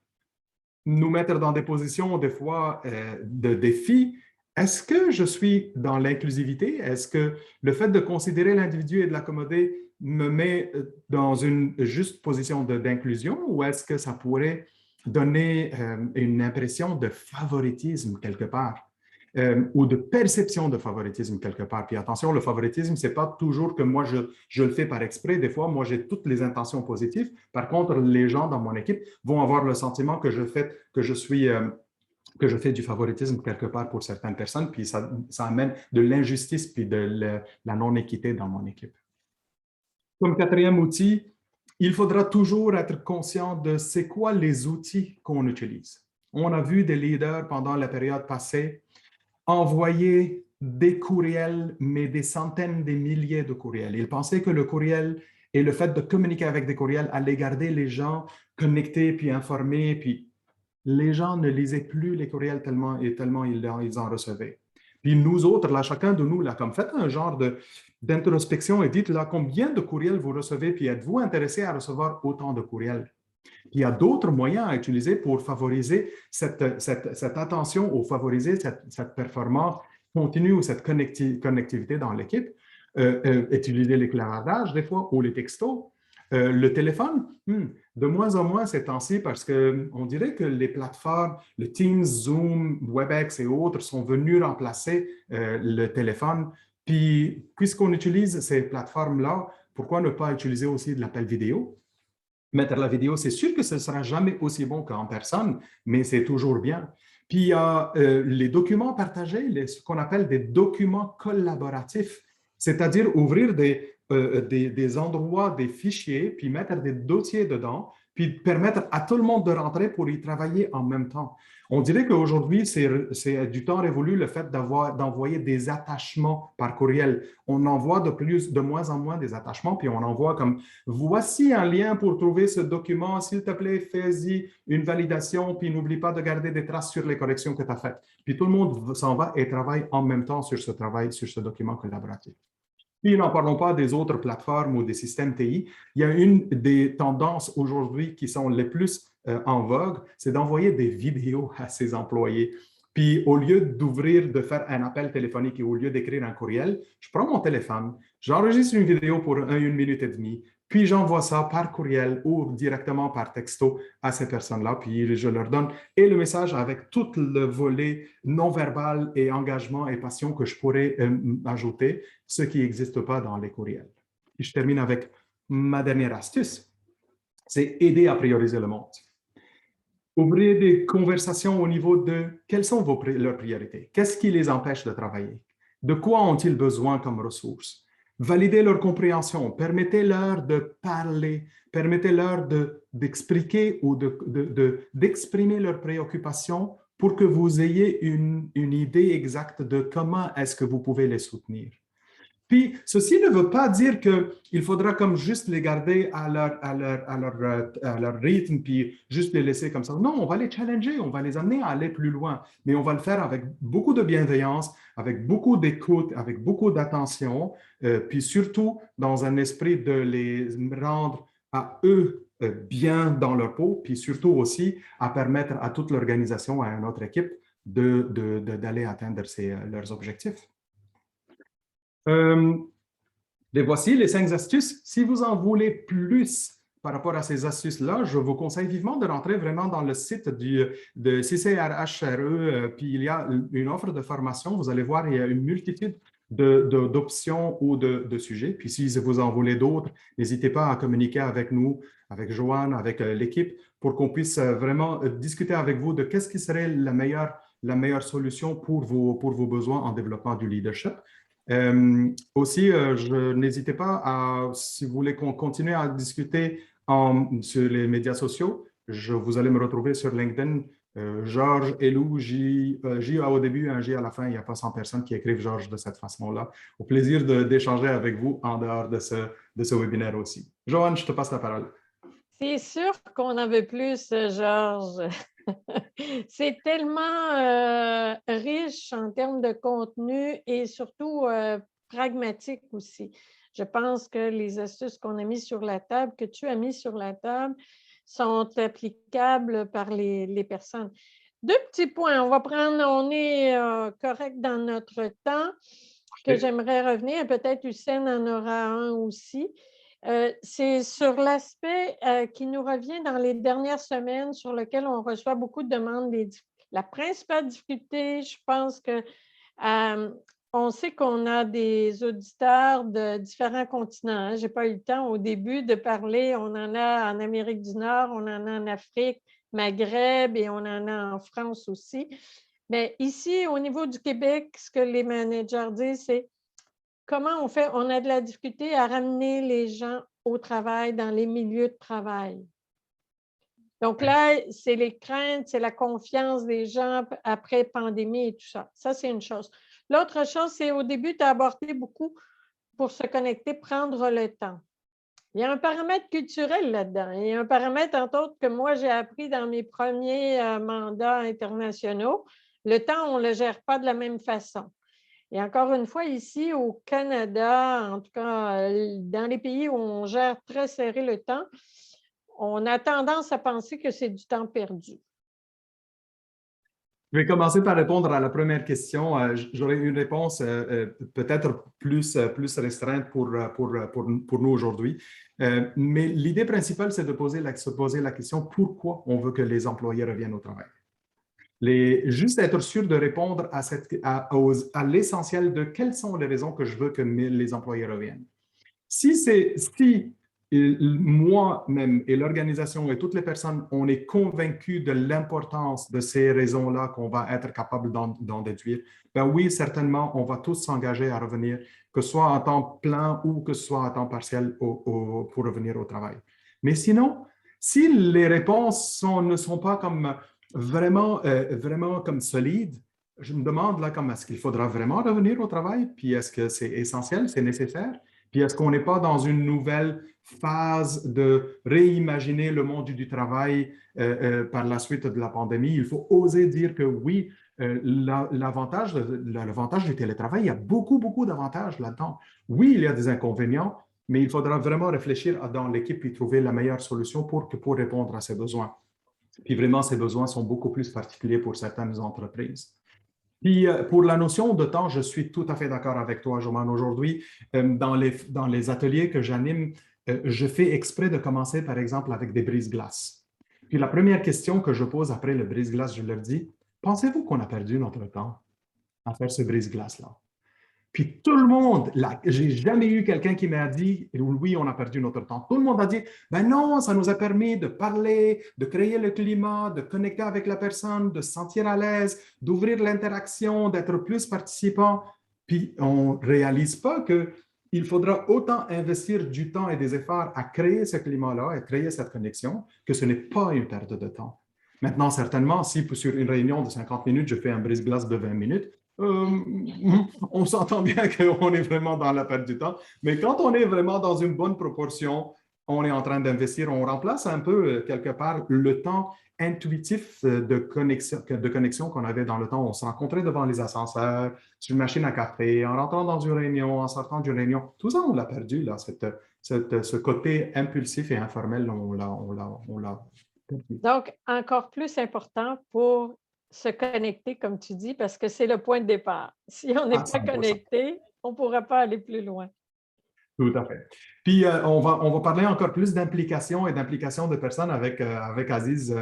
nous mettre dans des positions, des fois, de défi. Est-ce que je suis dans l'inclusivité? Est-ce que le fait de considérer l'individu et de l'accommoder me met dans une juste position d'inclusion ou est-ce que ça pourrait donner une impression de favoritisme quelque part ou de perception de favoritisme quelque part? Puis attention, le favoritisme, ce n'est pas toujours que moi, je le fais par exprès. Des fois, moi, j'ai toutes les intentions positives. Par contre, les gens dans mon équipe vont avoir le sentiment que je fais du favoritisme quelque part pour certaines personnes, puis ça amène de l'injustice puis de la non-équité dans mon équipe. Comme quatrième outil, il faudra toujours être conscient de c'est quoi les outils qu'on utilise. On a vu des leaders pendant la période passée envoyer des courriels, mais des centaines, des milliers de courriels. Ils pensaient que le courriel et le fait de communiquer avec des courriels allait garder les gens connectés puis informés, puis les gens ne lisaient plus les courriels tellement ils en recevaient. Puis nous autres, là, chacun de nous, là, comme faites un genre d'introspection et dites là combien de courriels vous recevez, puis êtes-vous intéressé à recevoir autant de courriels? Il y a d'autres moyens à utiliser pour favoriser cette attention ou favoriser cette performance continue ou cette connectivité dans l'équipe. Utiliser l'éclairage des fois ou les textos. Le téléphone, de moins en moins ces temps-ci parce qu'on dirait que les plateformes, le Teams, Zoom, WebEx et autres sont venus remplacer le téléphone. Puis, puisqu'on utilise ces plateformes-là, pourquoi ne pas utiliser aussi de l'appel vidéo? Mettre la vidéo, c'est sûr que ce ne sera jamais aussi bon qu'en personne, mais c'est toujours bien. Puis, il y a les documents partagés, ce qu'on appelle des documents collaboratifs, c'est-à-dire ouvrir des endroits, des fichiers, puis mettre des dossiers dedans, puis permettre à tout le monde de rentrer pour y travailler en même temps. On dirait qu'aujourd'hui, c'est du temps révolu le fait d'envoyer des attachements par courriel. On envoie de moins en moins des attachements, puis on envoie comme « Voici un lien pour trouver ce document, s'il te plaît, fais-y une validation, puis n'oublie pas de garder des traces sur les corrections que tu as faites. » Puis tout le monde s'en va et travaille en même temps sur ce document collaboratif. Puis n'en parlons pas des autres plateformes ou des systèmes TI. Il y a une des tendances aujourd'hui qui sont les plus en vogue, c'est d'envoyer des vidéos à ses employés. Puis au lieu de faire un appel téléphonique et au lieu d'écrire un courriel, je prends mon téléphone, j'enregistre une vidéo pour 1 minute et demie, puis j'envoie ça par courriel ou directement par texto à ces personnes-là, puis je leur donne et le message avec tout le volet non-verbal et engagement et passion que je pourrais ajouter, ce qui n'existe pas dans les courriels. Et je termine avec ma dernière astuce, c'est aider à prioriser le monde. Ouvrez des conversations au niveau de quelles sont leurs priorités, qu'est-ce qui les empêche de travailler, de quoi ont-ils besoin comme ressources. Validez leur compréhension, permettez-leur de parler, permettez-leur d'expliquer ou d'exprimer leurs préoccupations pour que vous ayez une idée exacte de comment est-ce que vous pouvez les soutenir. Puis, ceci ne veut pas dire qu'il faudra comme juste les garder à leur rythme, puis juste les laisser comme ça. Non, on va les challenger, on va les amener à aller plus loin, mais on va le faire avec beaucoup de bienveillance, avec beaucoup d'écoute, avec beaucoup d'attention, puis surtout dans un esprit de les rendre à eux bien dans leur peau, puis surtout aussi à permettre à toute l'organisation, à notre équipe, d'aller atteindre leurs objectifs. Voici les 5 astuces. Si vous en voulez plus par rapport à ces astuces-là, je vous conseille vivement de rentrer vraiment dans le site de CCRHRE, puis il y a une offre de formation. Vous allez voir, il y a une multitude d'options ou de sujets. Puis si vous en voulez d'autres, n'hésitez pas à communiquer avec nous, avec Joanne, avec l'équipe, pour qu'on puisse vraiment discuter avec vous de qu'est-ce qui serait la meilleure solution pour vos besoins en développement du leadership. Aussi, n'hésitez pas si vous voulez qu'on continue à discuter sur les médias sociaux, vous allez me retrouver sur LinkedIn, Georges Elou, J au début, un J à la fin, il n'y a pas 100 personnes qui écrivent Georges de cette façon-là. Au plaisir d'échanger avec vous en dehors de ce webinaire aussi. Joanne, je te passe la parole. C'est sûr qu'on en veut plus, Georges. C'est tellement riche en termes de contenu et surtout pragmatique aussi. Je pense que les astuces qu'on a mises sur la table, que tu as mises sur la table, sont applicables par les personnes. Deux petits points. On est correct dans notre temps, que j'aimerais revenir. Peut-être Hussein en aura un aussi. C'est sur l'aspect qui nous revient dans les dernières semaines, sur lequel on reçoit beaucoup de demandes. La principale difficulté, je pense que on sait qu'on a des auditeurs de différents continents. Je n'ai pas eu le temps au début de parler. On en a en Amérique du Nord, on en a en Afrique, Maghreb et on en a en France aussi. Mais ici, au niveau du Québec, ce que les managers disent, c'est comment on fait? On a de la difficulté à ramener les gens au travail, dans les milieux de travail. Donc là, c'est les craintes, c'est la confiance des gens après pandémie et tout ça. Ça, c'est une chose. L'autre chose, c'est au début, tu as abordé beaucoup pour se connecter, prendre le temps. Il y a un paramètre culturel là-dedans. Il y a un paramètre, entre autres, que moi, j'ai appris dans mes premiers mandats internationaux. Le temps, on ne le gère pas de la même façon. Et encore une fois, ici au Canada, en tout cas, dans les pays où on gère très serré le temps, on a tendance à penser que c'est du temps perdu. Je vais commencer par répondre à la première question. J'aurais une réponse peut-être plus restreinte pour nous aujourd'hui. Mais l'idée principale, c'est de se poser la question pourquoi on veut que les employés reviennent au travail. Juste être sûr de répondre à l'essentiel de quelles sont les raisons que je veux que les employés reviennent. Si moi-même et l'organisation et toutes les personnes, on est convaincus de l'importance de ces raisons-là qu'on va être capable d'en déduire, ben oui, certainement, on va tous s'engager à revenir, que ce soit en temps plein ou que ce soit en temps partiel pour revenir au travail. Mais sinon, si les réponses ne sont pas comme vraiment comme solides, je me demande là comme est-ce qu'il faudra vraiment revenir au travail, puis est-ce que c'est essentiel, c'est nécessaire? Puis est-ce qu'on n'est pas dans une nouvelle phase de réimaginer le monde du travail par la suite de la pandémie? Il faut oser dire que oui, l'avantage du télétravail, il y a beaucoup, beaucoup d'avantages là-dedans. Oui, il y a des inconvénients, mais il faudra vraiment réfléchir dans l'équipe et trouver la meilleure solution pour répondre à ces besoins. Puis vraiment, ces besoins sont beaucoup plus particuliers pour certaines entreprises. Puis pour la notion de temps, je suis tout à fait d'accord avec toi, Joman. Aujourd'hui, dans les ateliers que j'anime, je fais exprès de commencer, par exemple, avec des brise-glaces. Puis la première question que je pose après le brise-glace, je leur dis, pensez-vous qu'on a perdu notre temps à faire ce brise-glace-là? Puis tout le monde, j'ai jamais eu quelqu'un qui m'a dit, oui, on a perdu notre temps. Tout le monde a dit, ben non, ça nous a permis de parler, de créer le climat, de connecter avec la personne, de se sentir à l'aise, d'ouvrir l'interaction, d'être plus participant. Puis on ne réalise pas qu'il faudra autant investir du temps et des efforts à créer ce climat-là et créer cette connexion que ce n'est pas une perte de temps. Maintenant, certainement, si sur une réunion de 50 minutes, je fais un brise-glace de 20 minutes, on s'entend bien qu'on est vraiment dans la perte du temps, mais quand on est vraiment dans une bonne proportion, on est en train d'investir, on remplace un peu quelque part le temps intuitif de connexion qu'on avait dans le temps. On se rencontrait devant les ascenseurs, sur une machine à café, en rentrant dans une réunion, en sortant d'une réunion. Tout ça, on l'a perdu, là, ce côté impulsif et informel, on l'a perdu. Donc, encore plus important pour se connecter, comme tu dis, parce que c'est le point de départ. Si on n'est pas connecté, on ne pourra pas aller plus loin. Tout à fait. Puis, on va parler encore plus d'implication et d'implication de personnes avec Aziz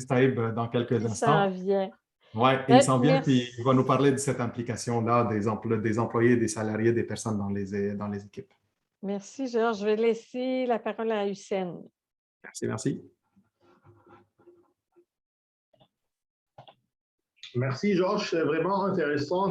Taïb dans quelques instants. Il s'en vient. Oui, il s'en vient, puis il va nous parler de cette implication-là des employés, des salariés, des personnes dans les équipes. Merci, Georges. Je vais laisser la parole à Hussein. Merci. Merci, Georges. C'est vraiment intéressant.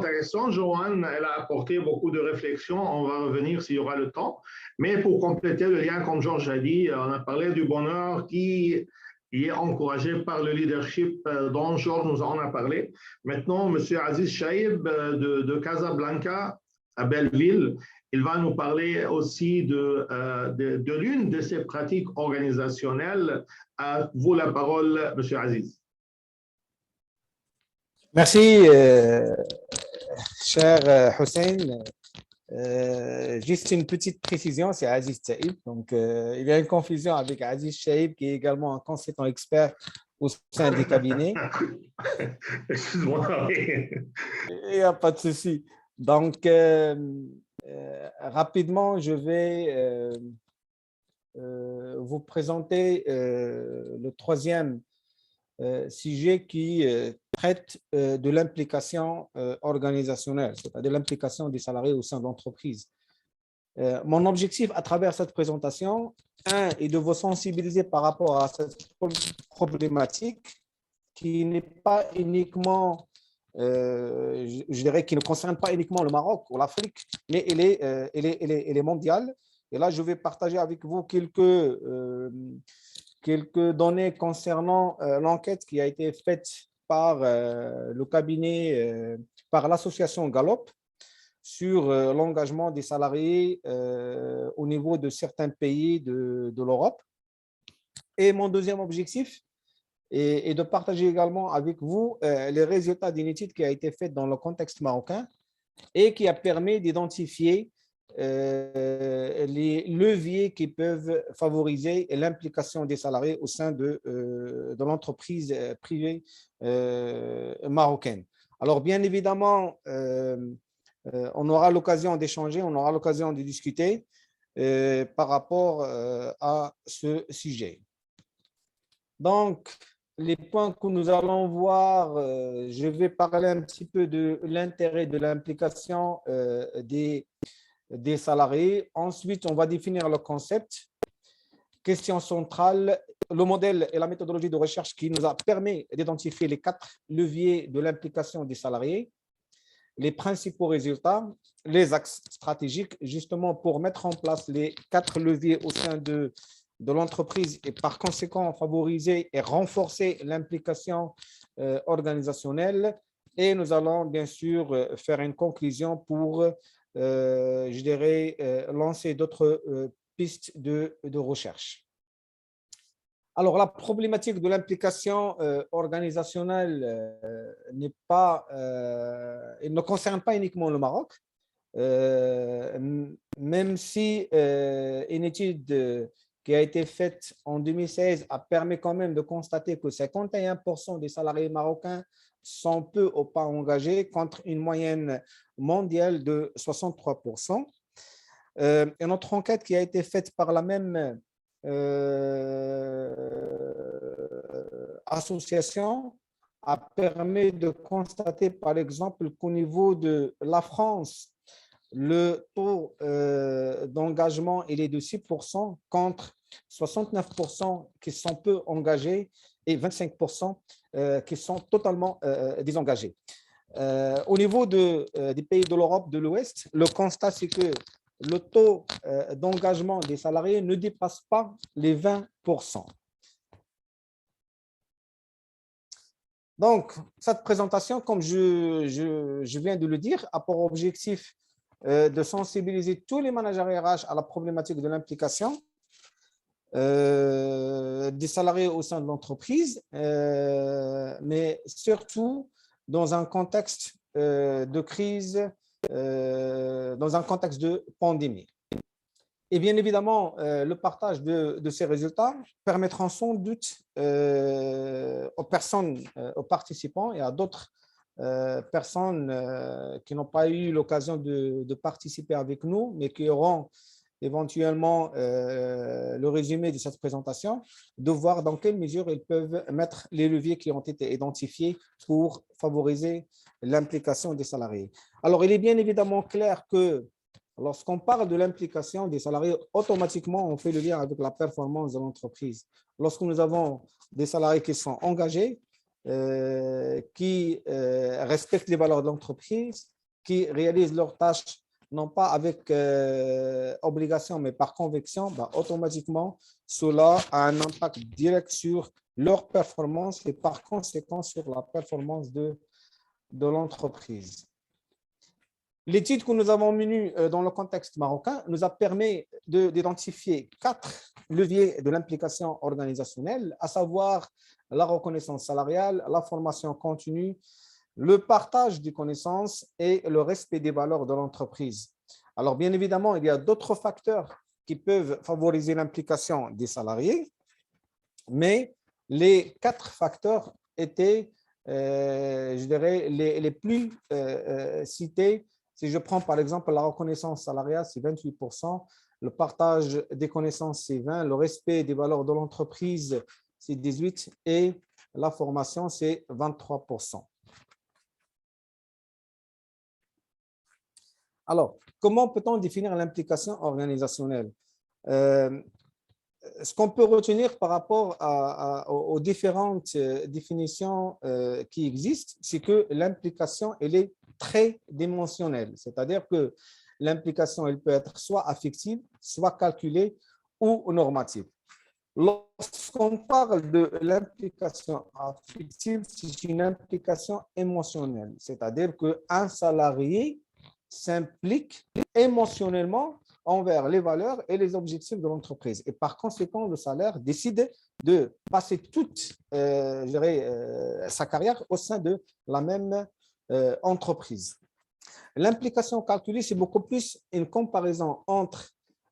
Joanne, elle a apporté beaucoup de réflexions. On va revenir s'il y aura le temps. Mais pour compléter le lien, comme Georges a dit, on a parlé du bonheur qui est encouragé par le leadership dont Georges nous en a parlé. Maintenant, M. Aziz Chaïb de Casablanca à Belleville. Il va nous parler aussi de l'une de ses pratiques organisationnelles. À vous la parole, M. Aziz. Merci, cher Hussein. Juste une petite précision, c'est Aziz Taïb. Donc, il y a une confusion avec Aziz Taïb, qui est également un consultant expert au sein des cabinets. Excuse-moi. Il n'y a pas de souci. Donc, rapidement, je vais vous présenter le troisième sujet qui traite de l'implication organisationnelle, c'est-à-dire l'implication des salariés au sein de l'entreprise. Mon objectif à travers cette présentation, est de vous sensibiliser par rapport à cette problématique qui n'est pas uniquement, je dirais, qui ne concerne pas uniquement le Maroc ou l'Afrique, mais elle est mondiale. Et là, je vais partager avec vous quelques données concernant l'enquête qui a été faite par le cabinet, par l'association Gallup sur l'engagement des salariés au niveau de certains pays de l'Europe. Et mon deuxième objectif est de partager également avec vous les résultats d'une étude qui a été faite dans le contexte marocain et qui a permis d'identifier les leviers qui peuvent favoriser l'implication des salariés au sein de l'entreprise privée marocaine. Alors, bien évidemment, on aura l'occasion d'échanger, on aura l'occasion de discuter par rapport à ce sujet. Donc, les points que nous allons voir, je vais parler un petit peu de l'intérêt de l'implication des salariés. Ensuite, on va définir le concept, question centrale, le modèle et la méthodologie de recherche qui nous a permis d'identifier les 4 leviers de l'implication des salariés, les principaux résultats, les axes stratégiques, justement pour mettre en place les 4 leviers au sein de l'entreprise et par conséquent favoriser et renforcer l'implication organisationnelle. Et nous allons bien sûr faire une conclusion pour je dirais, lancer d'autres pistes de recherche. Alors, la problématique de l'implication organisationnelle elle ne concerne pas uniquement le Maroc, même si une étude qui a été faite en 2016 a permis quand même de constater que 51% des salariés marocains sont peu ou pas engagés contre une moyenne mondiale de 63%. Et notre enquête qui a été faite par la même association a permis de constater, par exemple, qu'au niveau de la France, le taux d'engagement il est de 6% contre 69% qui sont peu engagés et 25% qui sont totalement désengagés. Au niveau des pays de l'Europe de l'Ouest, le constat, c'est que le taux d'engagement des salariés ne dépasse pas les 20%. Donc, cette présentation, comme je viens de le dire, a pour objectif de sensibiliser tous les managers RH à la problématique de l'implication des salariés au sein de l'entreprise, mais surtout dans un contexte de crise, dans un contexte de pandémie. Et bien évidemment, le partage de ces résultats permettra sans doute aux personnes, aux participants et à d'autres personnes qui n'ont pas eu l'occasion de participer avec nous, mais qui auront éventuellement le résumé de cette présentation, de voir dans quelle mesure ils peuvent mettre les leviers qui ont été identifiés pour favoriser l'implication des salariés. Alors, il est bien évidemment clair que lorsqu'on parle de l'implication des salariés, automatiquement, on fait le lien avec la performance de l'entreprise. Lorsque nous avons des salariés qui sont engagés, qui respectent les valeurs de l'entreprise, qui réalisent leurs tâches non pas avec obligation, mais par conviction, automatiquement, cela a un impact direct sur leur performance et par conséquent sur la performance de l'entreprise. L'étude que nous avons menée dans le contexte marocain nous a permis d'identifier 4 leviers de l'implication organisationnelle, à savoir la reconnaissance salariale, la formation continue, le partage des connaissances et le respect des valeurs de l'entreprise. Alors, bien évidemment, il y a d'autres facteurs qui peuvent favoriser l'implication des salariés, mais les 4 facteurs étaient, je dirais, les plus cités. Si je prends par exemple la reconnaissance salariale, c'est 28%, le partage des connaissances, c'est 20%, le respect des valeurs de l'entreprise, c'est 18% et la formation, c'est 23%. Alors, comment peut-on définir l'implication organisationnelle? Ce qu'on peut retenir par rapport aux différentes définitions qui existent, c'est que l'implication, elle est très dimensionnelle. C'est-à-dire que l'implication, elle peut être soit affective, soit calculée ou normative. Lorsqu'on parle de l'implication affective, c'est une implication émotionnelle. C'est-à-dire qu'un salarié s'implique émotionnellement envers les valeurs et les objectifs de l'entreprise. Et par conséquent, le salaire décide de passer toute sa carrière au sein de la même entreprise. L'implication calculée, c'est beaucoup plus une comparaison entre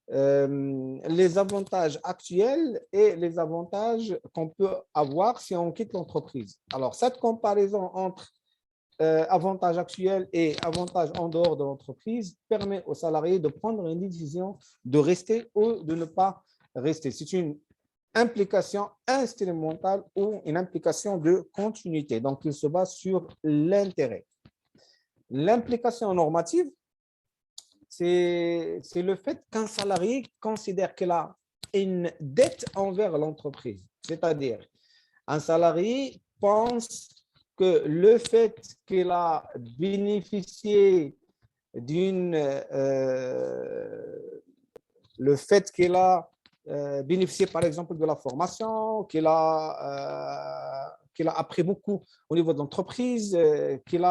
les avantages actuels et les avantages qu'on peut avoir si on quitte l'entreprise. Alors, cette comparaison entre avantages actuels et avantages en dehors de l'entreprise permet aux salariés de prendre une décision de rester ou de ne pas rester. C'est une implication instrumentale ou une implication de continuité. Donc, il se base sur l'intérêt. L'implication normative, c'est le fait qu'un salarié considère qu'il a une dette envers l'entreprise. C'est-à-dire, un salarié pense que le fait qu'il a bénéficié bénéficié par exemple de la formation, qu'il a appris beaucoup au niveau de l'entreprise, qu'il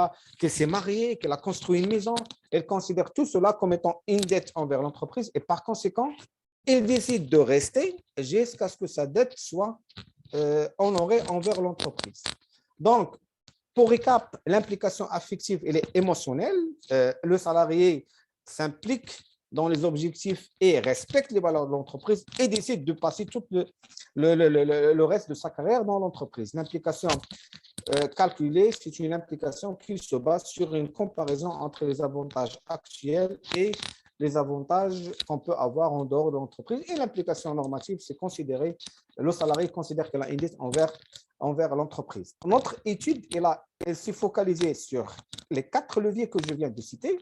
s'est marié, qu'il a construit une maison, il considère tout cela comme étant une dette envers l'entreprise et par conséquent, il décide de rester jusqu'à ce que sa dette soit honorée envers l'entreprise. Donc, pour récap, l'implication affective elle est émotionnelle. Le salarié s'implique dans les objectifs et respecte les valeurs de l'entreprise et décide de passer tout le reste de sa carrière dans l'entreprise. L'implication calculée, c'est une implication qui se base sur une comparaison entre les avantages actuels et les avantages qu'on peut avoir en dehors de l'entreprise. Et l'implication normative, c'est considérer, le salarié considère qu'elle a une dette envers l'entreprise. Notre étude, elle s'est focalisée sur les 4 leviers que je viens de citer: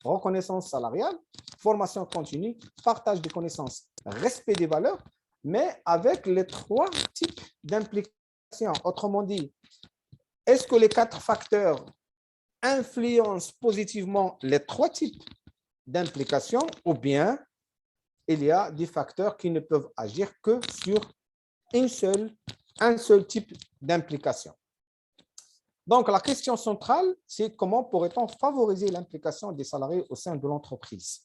reconnaissance salariale, formation continue, partage des connaissances, respect des valeurs, mais avec les 3 types d'implication. Autrement dit, est-ce que les 4 facteurs influencent positivement les 3 types d'implication ou bien il y a des facteurs qui ne peuvent agir que sur un seul type d'implication. Donc, la question centrale, c'est comment pourrait-on favoriser l'implication des salariés au sein de l'entreprise?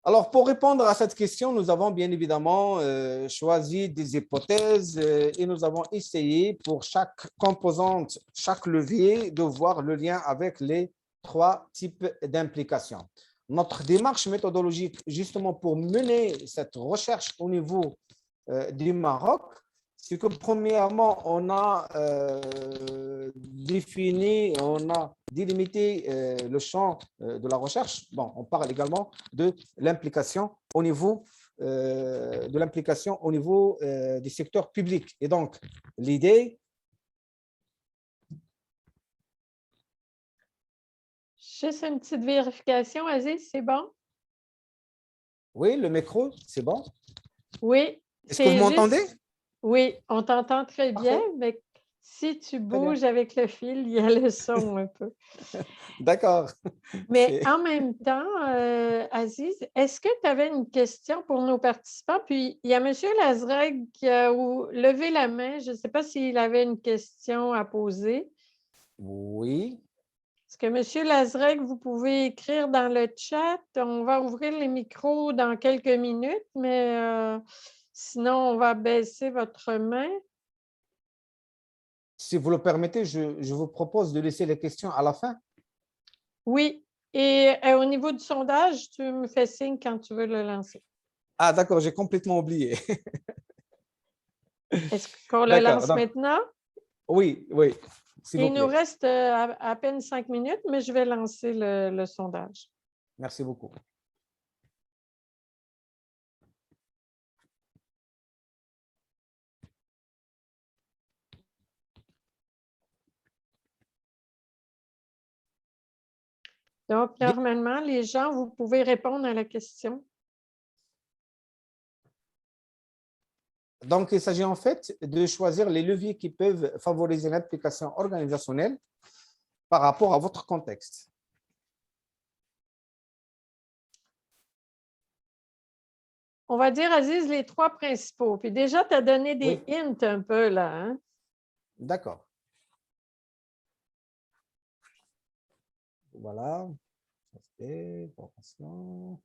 Alors, pour répondre à cette question, nous avons bien évidemment choisi des hypothèses et nous avons essayé pour chaque composante, chaque levier, de voir le lien avec les 3 types d'implication. Notre démarche méthodologique, justement pour mener cette recherche au niveau du Maroc, c'est que premièrement, on a délimité le champ de la recherche. Bon, on parle également de l'implication au niveau du secteur public. Et donc, l'idée… Juste une petite vérification, Aziz, c'est bon? Oui, le micro, c'est bon? Oui. Est-ce que vous m'entendez? Oui, on t'entend très bien, Parfait. mais si tu bouges avec le fil, il y a le son un peu. D'accord. Mais en même temps, Aziz, est-ce que tu avais une question pour nos participants? Puis, il y a M. Lazreg qui a levé la main. Je ne sais pas s'il avait une question à poser. Oui. Est-ce que M. Lazreg, vous pouvez écrire dans le chat. On va ouvrir les micros dans quelques minutes, mais sinon, on va baisser votre main. Si vous le permettez, je vous propose de laisser les questions à la fin. Oui. Et au niveau du sondage, tu me fais signe quand tu veux le lancer. Ah, d'accord, j'ai complètement oublié. Est-ce qu'on le lance maintenant? Oui, oui. Il nous reste à peine 5 minutes, mais je vais lancer le sondage. Merci beaucoup. Donc, normalement, les gens, vous pouvez répondre à la question. Donc, il s'agit en fait de choisir les leviers qui peuvent favoriser l'implication organisationnelle par rapport à votre contexte. On va dire, Aziz, les 3 principaux. Puis déjà, tu as donné des hints un peu là. Hein? D'accord. Voilà. Formation,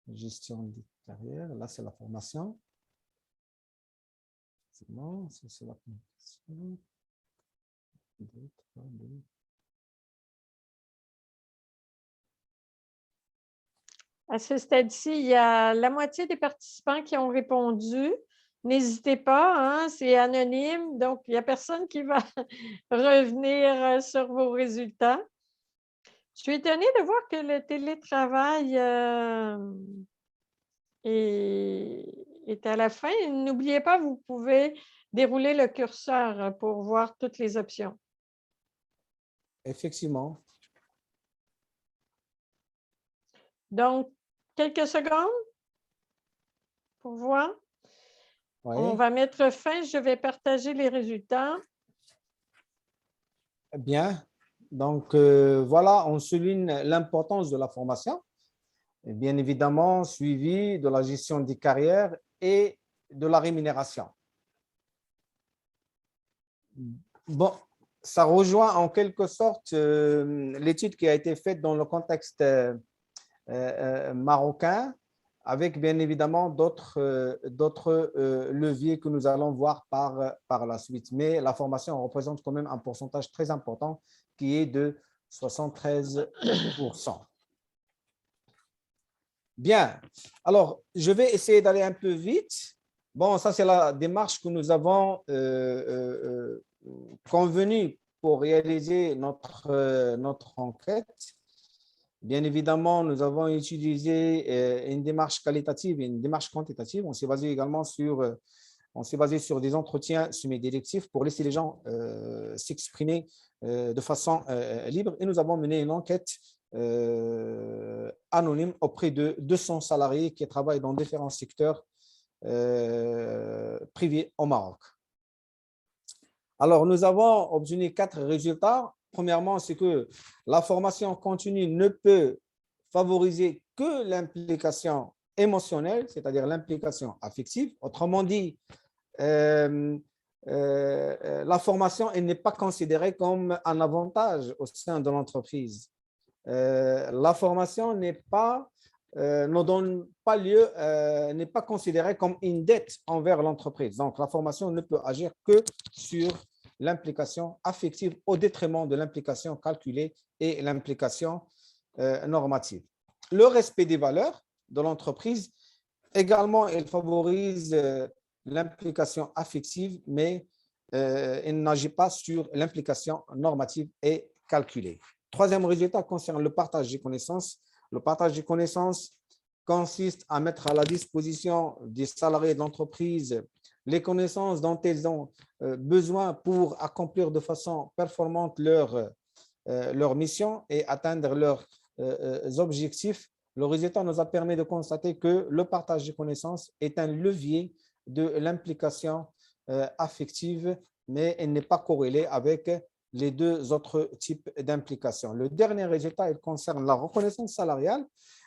gestion de carrière. Là, c'est la formation. C'est bon, c'est la communication. À ce stade-ci, il y a la moitié des participants qui ont répondu. N'hésitez pas, hein, c'est anonyme, donc il n'y a personne qui va revenir sur vos résultats. Je suis étonnée de voir que le télétravail est à la fin. N'oubliez pas, vous pouvez dérouler le curseur pour voir toutes les options. Effectivement. Donc, quelques secondes pour voir. Oui. On va mettre fin. Je vais partager les résultats. Bien. Donc, voilà, on souligne l'importance de la formation, et bien évidemment, suivi de la gestion des carrières et de la rémunération. Bon, ça rejoint en quelque sorte l'étude qui a été faite dans le contexte marocain, avec bien évidemment d'autres leviers que nous allons voir par la suite. Mais la formation représente quand même un pourcentage très important qui est de 73%. Bien. Alors, je vais essayer d'aller un peu vite. Bon, ça, c'est la démarche que nous avons convenue pour réaliser notre enquête. Bien évidemment, nous avons utilisé une démarche qualitative et une démarche quantitative. On s'est basé également sur des entretiens semi-directifs pour laisser les gens s'exprimer de façon libre. Et nous avons mené une enquête anonyme auprès de 200 salariés qui travaillent dans différents secteurs privés au Maroc. Alors, nous avons obtenu 4 résultats. Premièrement, c'est que la formation continue ne peut favoriser que l'implication émotionnelle, c'est-à-dire l'implication affective. Autrement dit, la formation n'est pas considérée comme un avantage au sein de l'entreprise. La formation n'est pas considérée comme une dette envers l'entreprise. Donc, la formation ne peut agir que sur l'implication affective au détriment de l'implication calculée et l'implication normative. Le respect des valeurs de l'entreprise, également, il favorise l'implication affective, mais il n'agit pas sur l'implication normative et calculée. Troisième résultat concerne le partage des connaissances. Le partage des connaissances consiste à mettre à la disposition des salariés de l'entreprise les connaissances dont ils ont besoin pour accomplir de façon performante leur mission et atteindre leurs objectifs. Le résultat nous a permis de constater que le partage des connaissances est un levier de l'implication affective, mais elle n'est pas corrélée avec les 2 autres types d'implication. Le dernier résultat, il concerne la reconnaissance salariale.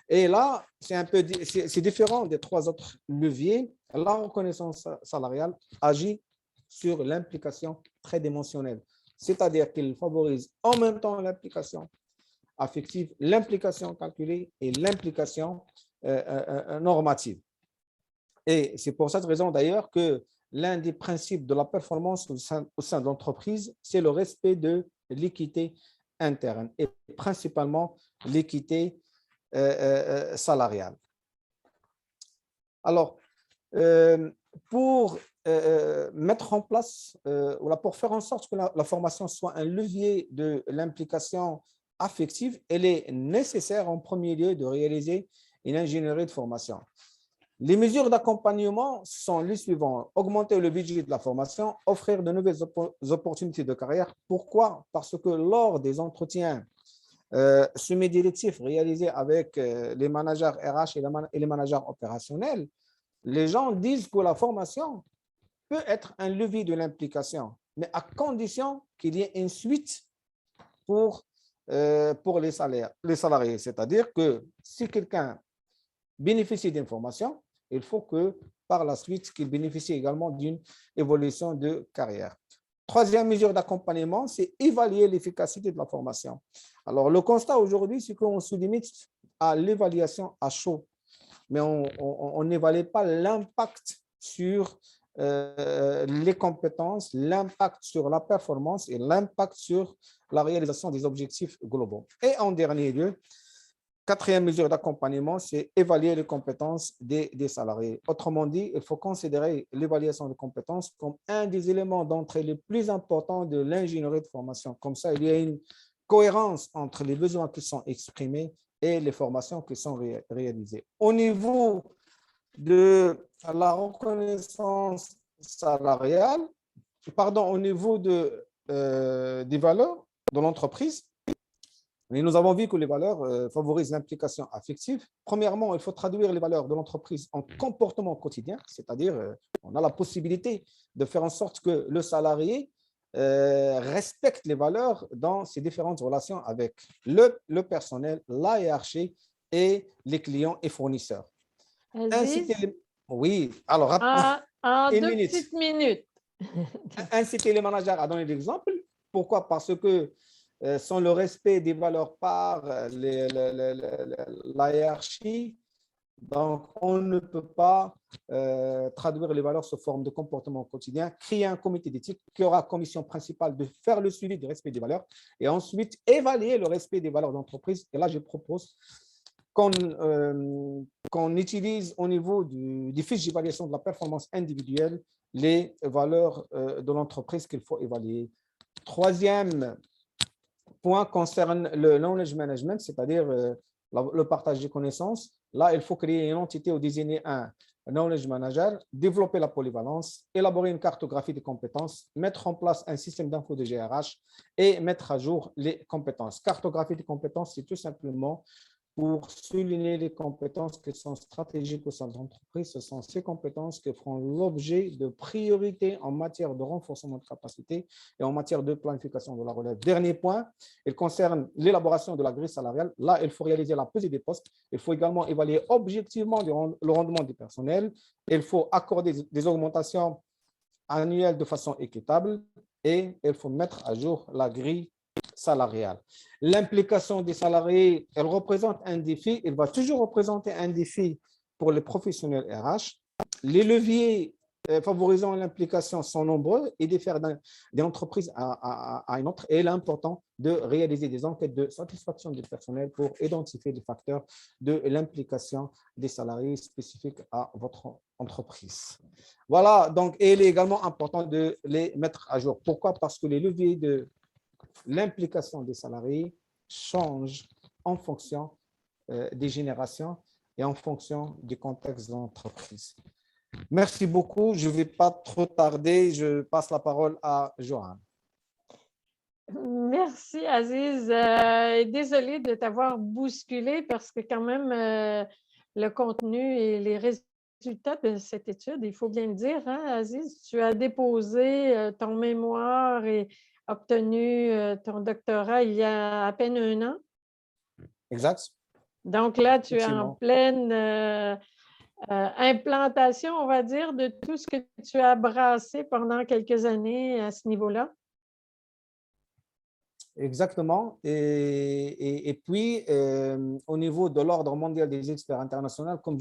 Et là, c'est différent des 3 autres leviers. La reconnaissance salariale agit sur l'implication très émotionnelle. c'est-à-dire qu'il favorise en même temps l'implication affective, l'implication calculée et l'implication normative. Et c'est pour cette raison d'ailleurs que l'un des principes de la performance au sein de l'entreprise, c'est le respect de l'équité interne et principalement l'équité salariale. Alors, pour mettre en place, pour faire en sorte que la formation soit un levier de l'implication affective, elle est nécessaire en premier lieu de réaliser une ingénierie de formation. Les mesures d'accompagnement sont les suivantes. Augmenter le budget de la formation, offrir de nouvelles opportunités de carrière. Pourquoi? Parce que lors des entretiens semi-directifs réalisés avec les managers RH et les managers opérationnels, les gens disent que la formation peut être un levier de l'implication, mais à condition qu'il y ait une suite pour les salariés. C'est-à-dire que si quelqu'un bénéficie d'une formation, il faut que par la suite, qu'il bénéficie également d'une évolution de carrière. Troisième mesure d'accompagnement, c'est évaluer l'efficacité de la formation. Alors, le constat aujourd'hui, c'est qu'on se limite à l'évaluation à chaud, mais on n'évalue pas l'impact sur les compétences, l'impact sur la performance et l'impact sur la réalisation des objectifs globaux. Et en dernier lieu, quatrième mesure d'accompagnement, c'est évaluer les compétences des salariés. Autrement dit, il faut considérer l'évaluation des compétences comme un des éléments d'entrée les plus importants de l'ingénierie de formation. Comme ça, il y a une cohérence entre les besoins qui sont exprimés et les formations qui sont réalisées. Au niveau de la reconnaissance salariale, au niveau des valeurs de l'entreprise, et nous avons vu que les valeurs favorisent l'implication affective. Premièrement, il faut traduire les valeurs de l'entreprise en comportement quotidien, c'est-à-dire on a la possibilité de faire en sorte que le salarié respecte les valeurs dans ses différentes relations avec le personnel, la hiérarchie et les clients et fournisseurs. Oui, alors en deux petites minutes. Inciter les managers à donner l'exemple. Pourquoi? Parce que sans le respect des valeurs par la hiérarchie, donc on ne peut pas traduire les valeurs sous forme de comportement quotidien, créer un comité d'éthique qui aura comme mission principale de faire le suivi du respect des valeurs et ensuite évaluer le respect des valeurs d'entreprise. Et là, je propose qu'on utilise au niveau des fiches d'évaluation de la performance individuelle les valeurs de l'entreprise qu'il faut évaluer. Troisième point concerne le knowledge management, c'est-à-dire le partage des connaissances. Là, il faut créer une entité ou désigner un knowledge manager, développer la polyvalence, élaborer une cartographie des compétences, mettre en place un système d'info de GRH et mettre à jour les compétences. Cartographie des compétences, c'est tout simplement pour souligner les compétences qui sont stratégiques au sein de l'entreprise. Ce sont ces compétences qui feront l'objet de priorités en matière de renforcement de capacité et en matière de planification de la relève. Dernier point, il concerne l'élaboration de la grille salariale. Là, il faut réaliser la pesée des postes. Il faut également évaluer objectivement le rendement du personnel. Il faut accorder des augmentations annuelles de façon équitable et il faut mettre à jour la grille salariale. L'implication des salariés, elle représente un défi, elle va toujours représenter un défi pour les professionnels RH. Les leviers favorisant l'implication sont nombreux et diffèrent d'une entreprise à une autre. Et il est important de réaliser des enquêtes de satisfaction du personnel pour identifier les facteurs de l'implication des salariés spécifiques à votre entreprise. Voilà, donc il est également important de les mettre à jour. Pourquoi? Parce que les leviers de l'implication des salariés change en fonction des générations et en fonction du contexte de l'entreprise. Merci beaucoup. Je ne vais pas trop tarder. Je passe la parole à Joanne. Merci, Aziz. Désolée de t'avoir bousculé parce que quand même, le contenu et les résultats de cette étude, il faut bien le dire, hein, Aziz, tu as déposé ton mémoire et obtenu ton doctorat il y a à peine 1 an. Exact. Donc là, tu es en pleine implantation, on va dire, de tout ce que tu as brassé pendant quelques années à ce niveau-là. Exactement. Et puis, au niveau de l'Ordre mondial des experts internationaux, comme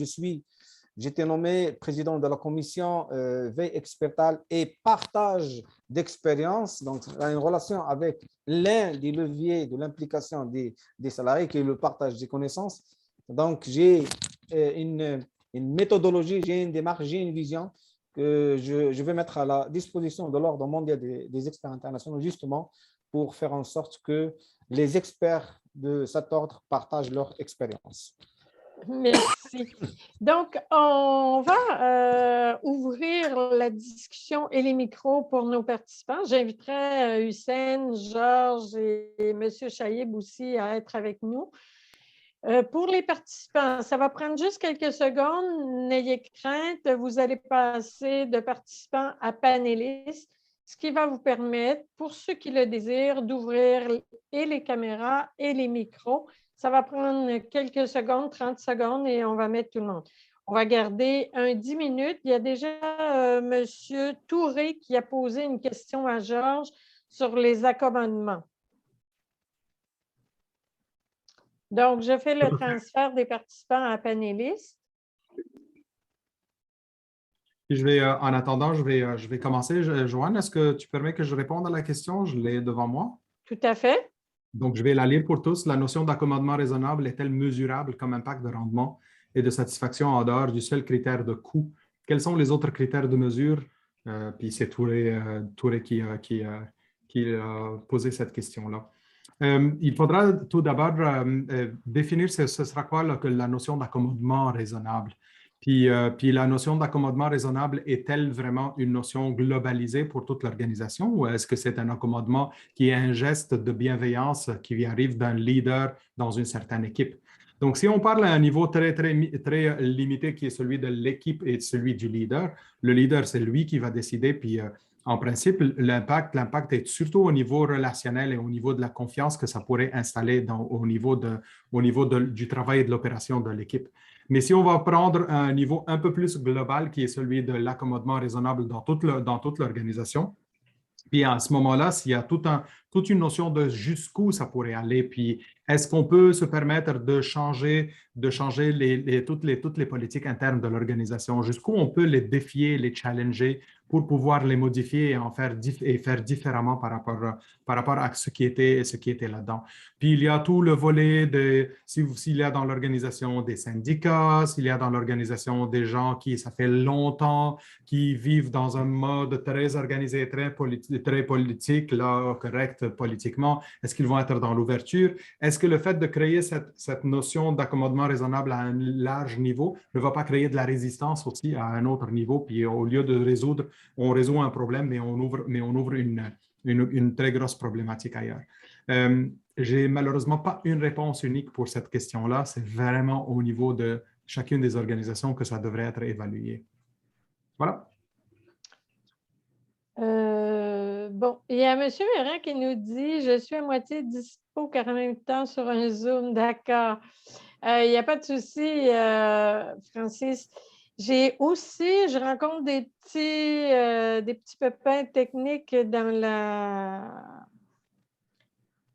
j'étais nommé président de la commission veille expertale et partage d'expérience, donc une relation avec l'un des leviers de l'implication des salariés, qui est le partage des connaissances. Donc, j'ai une méthodologie, j'ai une démarche, j'ai une vision que je vais mettre à la disposition de l'Ordre mondial des experts internationaux, justement, pour faire en sorte que les experts de cet ordre partagent leur expérience. Merci. Donc, on va ouvrir la discussion et les micros pour nos participants. J'inviterai Hussein, Georges et M. Chaïb aussi à être avec nous. Pour les participants, ça va prendre juste quelques secondes. N'ayez crainte, vous allez passer de participants à panélistes, ce qui va vous permettre, pour ceux qui le désirent, d'ouvrir et les caméras et les micros. Ça va prendre quelques secondes, 30 secondes, et on va mettre tout le monde. On va garder 10 minutes. Il y a déjà M. Touré qui a posé une question à Georges sur les accommodements. Donc, je fais le transfert des participants à panélistes. En attendant, je vais commencer. Joanne, est-ce que tu permets que je réponde à la question? Je l'ai devant moi. Tout à fait. Donc, je vais la lire pour tous. La notion d'accommodement raisonnable est-elle mesurable comme impact de rendement et de satisfaction en dehors du seul critère de coût? Quels sont les autres critères de mesure? Puis c'est Touré qui a posé cette question-là. Il faudra tout d'abord définir ce sera quoi la notion d'accommodement raisonnable. Puis la notion d'accommodement raisonnable est-elle vraiment une notion globalisée pour toute l'organisation ou est-ce que c'est un accommodement qui est un geste de bienveillance qui arrive d'un leader dans une certaine équipe? Donc, si on parle à un niveau très limité qui est celui de l'équipe et celui du leader, le leader, c'est lui qui va décider, puis en principe, l'impact est surtout au niveau relationnel et au niveau de la confiance que ça pourrait installer au niveau du travail et de l'opération de l'équipe. Mais si on va prendre un niveau un peu plus global, qui est celui de l'accommodement raisonnable dans toute l'organisation, puis à ce moment-là, s'il y a toute une notion de jusqu'où ça pourrait aller, puis est-ce qu'on peut se permettre de changer toutes les politiques internes de l'organisation, jusqu'où on peut les défier, les challenger pour pouvoir les modifier et faire différemment par rapport à ce qui était là-dedans. Puis il y a tout le volet s'il y a dans l'organisation des syndicats, s'il y a dans l'organisation des gens ça fait longtemps, qui vivent dans un mode très organisé, très politique, là, correct politiquement, est-ce qu'ils vont être dans l'ouverture? Est-ce que le fait de créer cette notion d'accommodement raisonnable à un large niveau ne va pas créer de la résistance aussi à un autre niveau? Puis au lieu de on résout un problème, mais on ouvre une très grosse problématique ailleurs. J'ai malheureusement pas une réponse unique pour cette question-là. C'est vraiment au niveau de chacune des organisations que ça devrait être évalué. Voilà. Bon, il y a M. Véran qui nous dit « Je suis à moitié dispo car en même temps sur un Zoom. » D'accord. Il n'y a pas de souci, Francis. Je rencontre des petits pépins techniques dans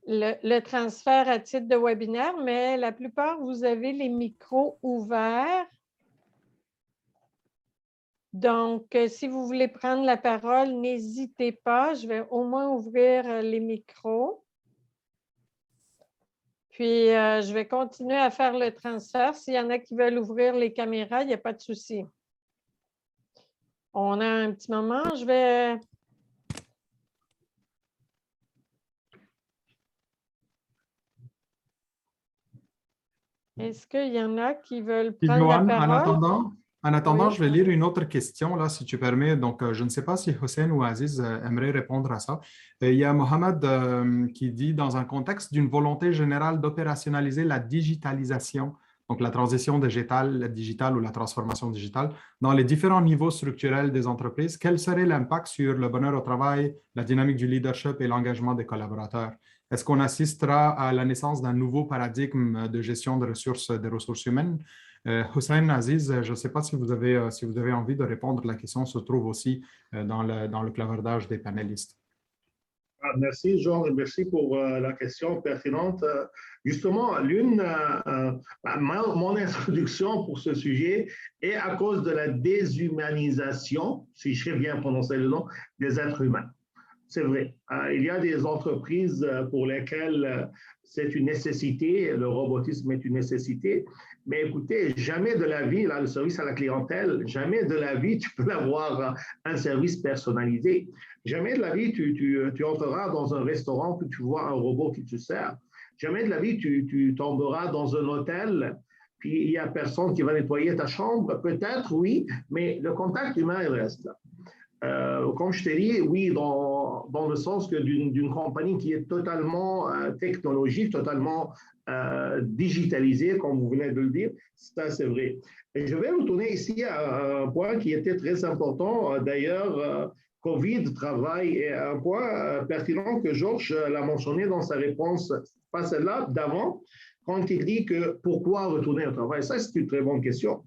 le transfert à titre de webinaire, mais la plupart, vous avez les micros ouverts. Donc, si vous voulez prendre la parole, n'hésitez pas. Je vais au moins ouvrir les micros. Puis, je vais continuer à faire le transfert. S'il y en a qui veulent ouvrir les caméras, il n'y a pas de souci. On a un petit moment. Je vais... Est-ce qu'il y en a qui veulent prendre la parole? En attendant, je vais lire une autre question, là, si tu permets. Donc, je ne sais pas si Hussein ou Aziz aimeraient répondre à ça. Il y a Mohamed qui dit, dans un contexte d'une volonté générale d'opérationnaliser la digitalisation, donc la transition digitale ou la transformation digitale, dans les différents niveaux structurels des entreprises, quel serait l'impact sur le bonheur au travail, la dynamique du leadership et l'engagement des collaborateurs? Est-ce qu'on assistera à la naissance d'un nouveau paradigme de gestion des ressources humaines? Hussein, Aziz, je ne sais pas si vous avez envie de répondre. La question se trouve aussi dans le clavardage des panélistes. Merci, Jean, et merci pour la question pertinente. Justement, mon introduction pour ce sujet est à cause de la déshumanisation, si je sais bien prononcer le nom, des êtres humains. C'est vrai. Il y a des entreprises pour lesquelles c'est une nécessité, le robotisme est une nécessité, mais écoutez, jamais de la vie, là, le service à la clientèle, jamais de la vie tu peux avoir un service personnalisé. Jamais de la vie tu entreras dans un restaurant puis tu vois un robot qui te sert. Jamais de la vie tu tomberas dans un hôtel puis il n'y a personne qui va nettoyer ta chambre. Peut-être, oui, mais le contact humain, il reste là. Comme je t'ai dit, oui, dans le sens que d'une compagnie qui est totalement technologique, totalement digitalisée, comme vous venez de le dire, ça c'est vrai. Et je vais retourner ici à un point qui était très important. D'ailleurs, Covid, travail, est un point pertinent que Georges l'a mentionné dans sa réponse, pas celle-là, d'avant, quand il dit que pourquoi retourner au travail. Ça, c'est une très bonne question.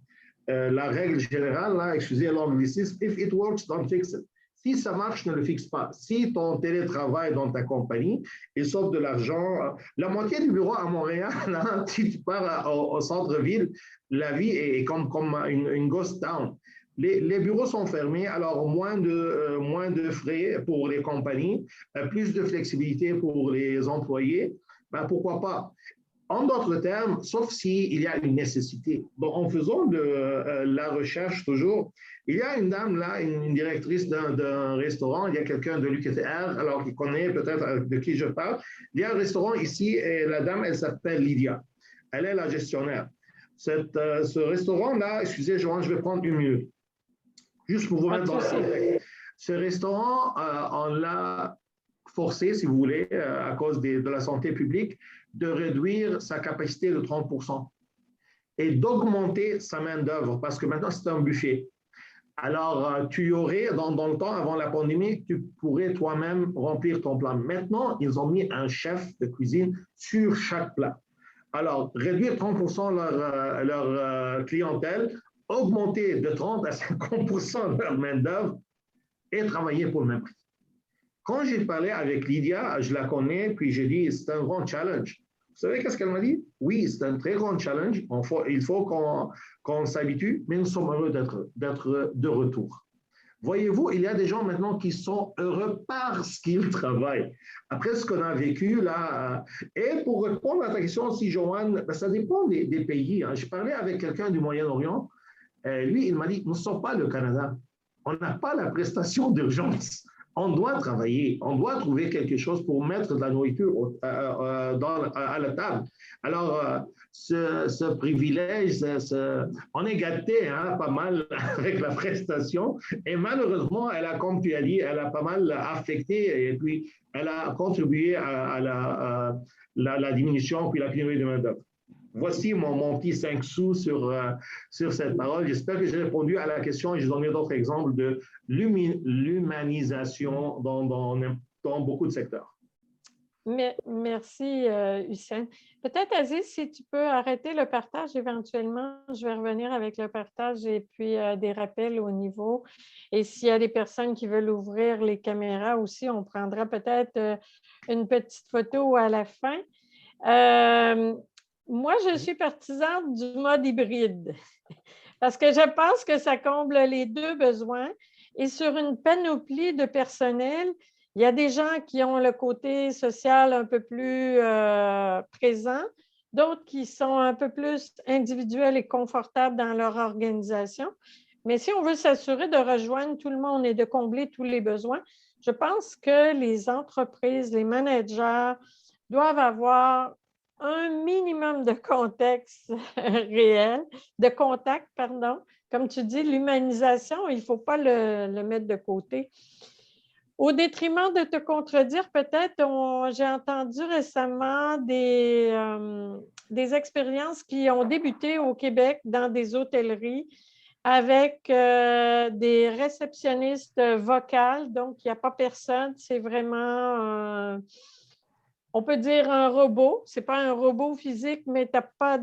La règle générale, là, excusez l'anglicisme, if it works, don't fix it. Si ça marche, ne le fixe pas. Si ton télétravail dans ta compagnie, il sauve de l'argent, la moitié du bureau à Montréal, là, si tu pars au centre-ville, la vie est comme une ghost town. Les bureaux sont fermés, alors moins de frais pour les compagnies, plus de flexibilité pour les employés. Ben, pourquoi pas? En d'autres termes, sauf s'il y a une nécessité. Bon, en faisant de la recherche toujours, il y a une dame là, une directrice d'un restaurant, il y a quelqu'un de l'UQTR, alors qui connaît peut-être de qui je parle. Il y a un restaurant ici et la dame, elle s'appelle Lydia. Elle est la gestionnaire. Ce restaurant-là, excusez, Joanne, je vais prendre une minute. Juste pour vous mettre dans le contexte. Ce restaurant, on l'a forcé, si vous voulez, à cause de la santé publique, de réduire sa capacité de 30% et d'augmenter sa main-d'œuvre parce que maintenant, c'est un buffet. Alors, tu aurais, dans le temps avant la pandémie, tu pourrais toi-même remplir ton plat. Maintenant, ils ont mis un chef de cuisine sur chaque plat. Alors, réduire 30% leur clientèle, augmenter de 30 à 50% leur main-d'œuvre et travailler pour le même prix. Quand j'ai parlé avec Lydia, je la connais, puis j'ai dit, c'est un grand challenge. Vous savez qu'est-ce qu'elle m'a dit? Oui, c'est un très grand challenge. Il faut qu'on s'habitue, mais nous sommes heureux d'être de retour. Voyez-vous, il y a des gens maintenant qui sont heureux parce qu'ils travaillent. Après ce qu'on a vécu là, et pour répondre à ta question aussi, Joanne, ça dépend des pays. Hein. Je parlais avec quelqu'un du Moyen-Orient. Lui, il m'a dit, nous ne sommes pas le Canada. On n'a pas la prestation d'urgence. On doit travailler, on doit trouver quelque chose pour mettre de la nourriture à la table. Alors, ce privilège, on est gâté hein, pas mal avec la prestation et malheureusement, elle a, comme tu as dit, elle a pas mal affecté et puis elle a contribué à la diminution puis la pénurie de main-d'œuvre. Voici mon petit 5 sous sur cette parole. J'espère que j'ai répondu à la question et je donnerai d'autres exemples de l'humanisation dans beaucoup de secteurs. Merci, Hussein. Peut-être, Aziz, si tu peux arrêter le partage éventuellement, je vais revenir avec le partage et puis des rappels au niveau. Et s'il y a des personnes qui veulent ouvrir les caméras aussi, on prendra peut-être une petite photo à la fin. Moi, je suis partisane du mode hybride parce que je pense que ça comble les deux besoins. Et sur une panoplie de personnel, il y a des gens qui ont le côté social un peu plus présent, d'autres qui sont un peu plus individuels et confortables dans leur organisation. Mais si on veut s'assurer de rejoindre tout le monde et de combler tous les besoins, je pense que les entreprises, les managers doivent avoir un minimum de contexte réel, de contact, pardon. Comme tu dis, l'humanisation, il ne faut pas le mettre de côté. Au détriment de te contredire, peut-être, j'ai entendu récemment des expériences qui ont débuté au Québec dans des hôtelleries avec des réceptionnistes vocales. Donc, il n'y a pas personne, c'est vraiment... on peut dire un robot, ce n'est pas un robot physique, mais tu n'as pas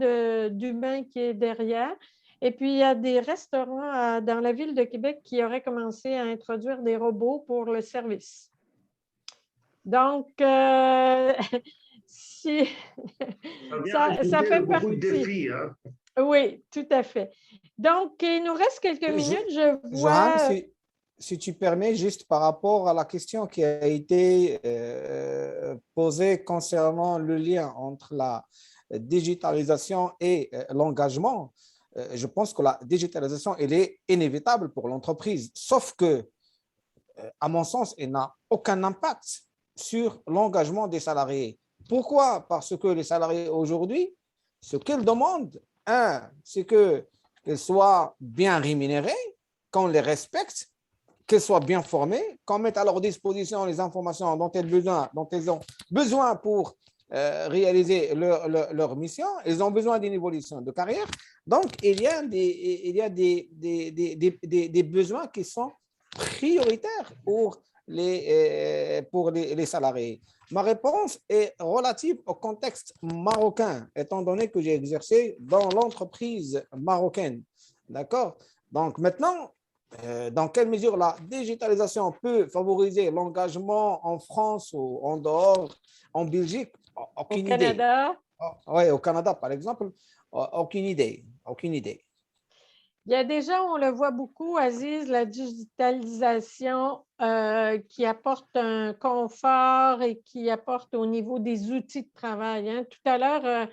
d'humain qui est derrière. Et puis, il y a des restaurants dans la ville de Québec qui auraient commencé à introduire des robots pour le service. Donc, si, ça fait beaucoup partie. de défis, hein? Oui, tout à fait. Donc, il nous reste quelques minutes. Je Johan, vois… si tu permets, juste par rapport à la question qui a été posée concernant le lien entre la digitalisation et l'engagement, je pense que la digitalisation, elle est inévitable pour l'entreprise, sauf que, à mon sens, elle n'a aucun impact sur l'engagement des salariés. Pourquoi? Parce que les salariés aujourd'hui, ce qu'ils demandent, c'est qu'ils soient bien rémunérés, qu'on les respecte, qu'ils soient bien formés, qu'on mette à leur disposition les informations dont ils ont besoin pour réaliser leur mission. Ils ont besoin d'une évolution de carrière. Donc, il y a des besoins qui sont prioritaires pour les salariés. Ma réponse est relative au contexte marocain, étant donné que j'ai exercé dans l'entreprise marocaine. D'accord? Donc, maintenant, dans quelle mesure la digitalisation peut favoriser l'engagement en France ou en dehors, en Belgique? Aucune idée. Au Canada? Oui, au Canada, par exemple, aucune idée. Aucune idée. Il y a déjà, on le voit beaucoup, Aziz, la digitalisation qui apporte un confort et qui apporte au niveau des outils de travail. Hein. Tout à l'heure,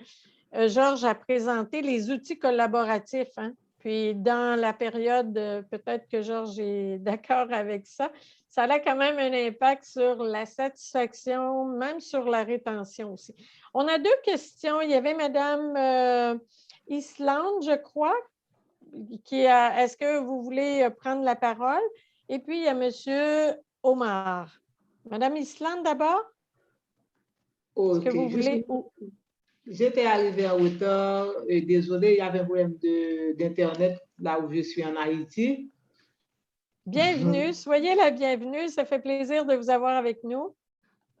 Georges a présenté les outils collaboratifs. Hein. Puis, dans la période, peut-être que Georges est d'accord avec ça, ça a quand même un impact sur la satisfaction, même sur la rétention aussi. On a deux questions. Il y avait Mme Islande, je crois, est-ce que vous voulez prendre la parole? Et puis, il y a M. Omar. Madame Islande, d'abord? Est-ce que vous voulez… J'étais arrivée en retard. Désolée, il y avait un problème d'Internet là où je suis en Haïti. Bienvenue, soyez la bienvenue. Ça fait plaisir de vous avoir avec nous.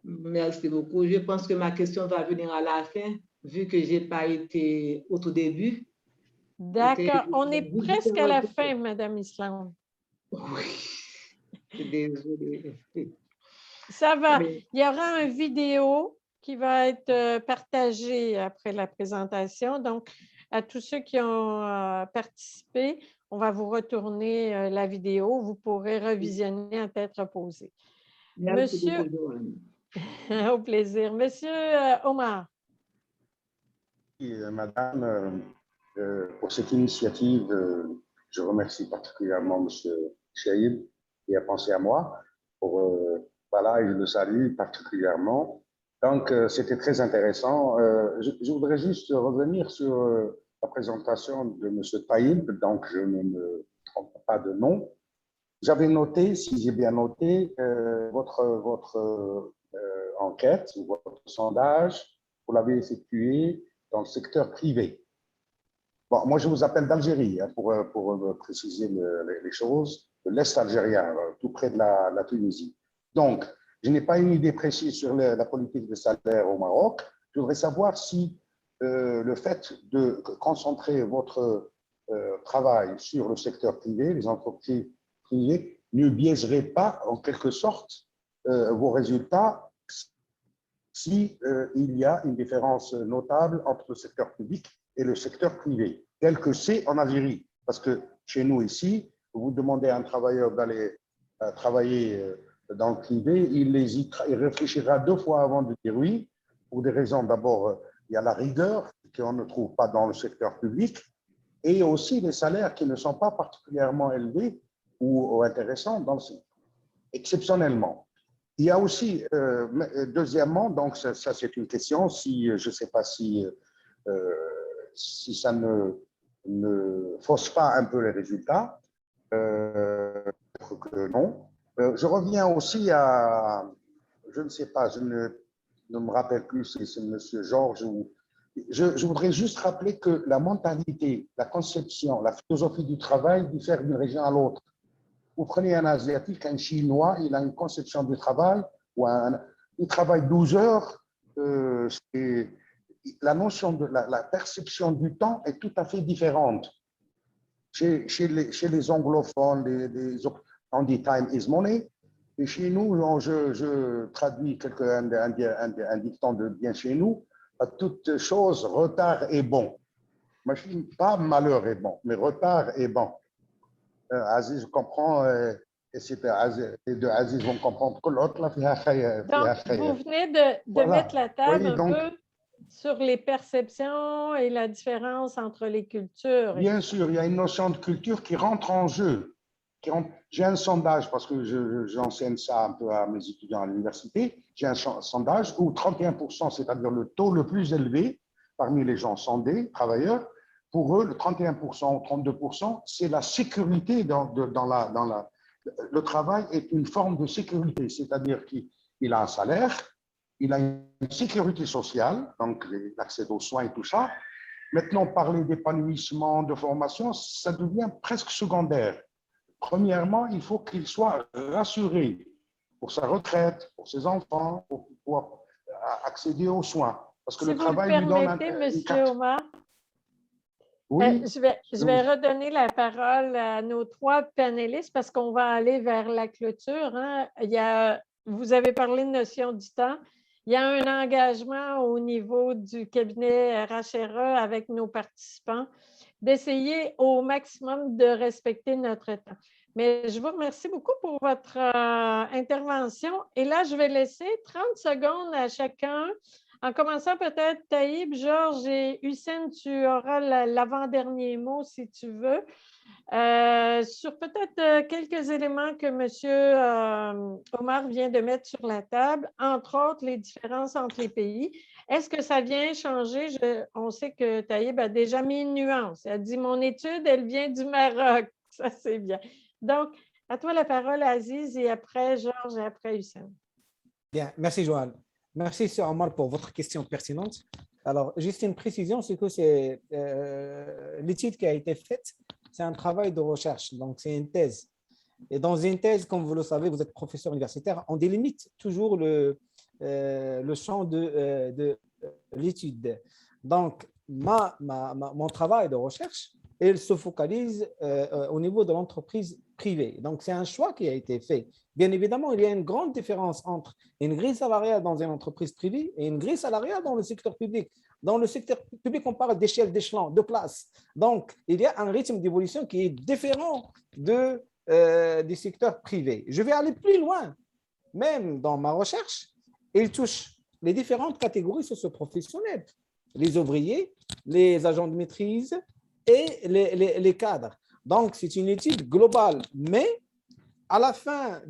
Merci beaucoup. Je pense que ma question va venir à la fin, vu que je n'ai pas été au tout début. D'accord. On est presque à la fin, Madame Islande. Oui. Désolée. Ça va. Il y aura une vidéo qui va être partagée après la présentation. Donc, à tous ceux qui ont participé, on va vous retourner la vidéo. Vous pourrez revisionner à tête reposée. Merci Monsieur, beaucoup. au plaisir. Monsieur Omar. Madame, pour cette initiative, je remercie particulièrement M. Chaïb qui a pensé à moi. Voilà, et je le salue particulièrement. Donc, c'était très intéressant. Je voudrais juste revenir sur la présentation de M. Taïb, donc je ne me trompe pas de nom. J'avais noté, si j'ai bien noté, votre enquête, votre sondage, vous l'avez effectué dans le secteur privé. Bon, moi, je vous appelle d'Algérie, hein, pour préciser les choses, de l'Est algérien, tout près de la Tunisie. Donc, je n'ai pas une idée précise sur la politique de salaire au Maroc. Je voudrais savoir si le fait de concentrer votre travail sur le secteur privé, les entreprises privées, ne biaiserait pas, en quelque sorte, vos résultats si il y a une différence notable entre le secteur public et le secteur privé, tel que c'est en Algérie. Parce que chez nous ici, vous demandez à un travailleur d'aller travailler dans le privé, il réfléchira 2 fois avant de dire oui, pour des raisons. D'abord, il y a la rigueur qu'on ne trouve pas dans le secteur public, et aussi les salaires qui ne sont pas particulièrement élevés ou intéressants, exceptionnellement. Il y a aussi, deuxièmement, donc ça c'est une question, si je ne sais pas si ça ne fausse pas un peu les résultats, que non. Je reviens aussi à, je ne sais pas, je ne me rappelle plus si c'est M. Georges ou… Je voudrais juste rappeler que la mentalité, la conception, la philosophie du travail diffère d'une région à l'autre. Vous prenez un Asiatique, un Chinois, il a une conception du travail, ou il travaille 12 heures. La notion de la perception du temps est tout à fait différente. Chez les anglophones, on dit time is money. Et chez nous, je traduis un dicton de bien chez nous, à toute chose, retard est bon. Machine, pas malheur est bon, mais retard est bon. Aziz comprend, et les deux Aziz vont comprendre que l'autre, là, Donc, vous venez de voilà. mettre la table Oui, un peu sur les perceptions et la différence entre les cultures. Bien sûr, il y a une notion de culture qui rentre en jeu. J'ai un sondage, parce que j'enseigne ça un peu à mes étudiants à l'université, j'ai un sondage où 31%, c'est-à-dire le taux le plus élevé parmi les gens sondés, travailleurs, pour eux, le 31% ou 32%, c'est la sécurité le travail est une forme de sécurité, c'est-à-dire qu'il a un salaire, il a une sécurité sociale, donc l'accès aux soins et tout ça. Maintenant, parler d'épanouissement, de formation, ça devient presque secondaire. Premièrement, il faut qu'il soit rassuré pour sa retraite, pour ses enfants, pour pouvoir accéder aux soins. Parce que si le travail lui donne un Monsieur Omar, oui. je vais redonner la parole à nos trois panélistes parce qu'on va aller vers la clôture. Hein. Vous avez parlé de notion du temps. Il y a un engagement au niveau du cabinet RHRE avec nos participants d'essayer au maximum de respecter notre temps. Mais je vous remercie beaucoup pour votre intervention. Et là, je vais laisser 30 secondes à chacun. En commençant peut-être, Taïb, Georges et Hussein, tu auras l'avant-dernier mot si tu veux. Sur peut-être quelques éléments que M. Omar vient de mettre sur la table, entre autres les différences entre les pays. Est-ce que ça vient changer? On sait que Taïb a déjà mis une nuance. Elle dit « Mon étude, elle vient du Maroc. » Ça, c'est bien. Donc, à toi la parole, Aziz, et après Georges et après Hussein. Bien, merci Joanne. Merci, Sir Omar, pour votre question pertinente. Alors, juste une précision, c'est que c'est l'étude qui a été faite, c'est un travail de recherche, donc c'est une thèse. Et dans une thèse, comme vous le savez, vous êtes professeur universitaire, on délimite toujours le champ de l'étude. Donc, mon travail de recherche, il se focalise au niveau de l'entreprise privée. Donc, c'est un choix qui a été fait. Bien évidemment, il y a une grande différence entre une grille salariale dans une entreprise privée et une grille salariale dans le secteur public. Dans le secteur public, on parle d'échelle, d'échelon, de place. Donc, il y a un rythme d'évolution qui est différent du secteur privé. Je vais aller plus loin. Même dans ma recherche, il touche les différentes catégories socio-professionnelles. Les ouvriers, les agents de maîtrise et les cadres. Donc, c'est une étude globale, mais à la fin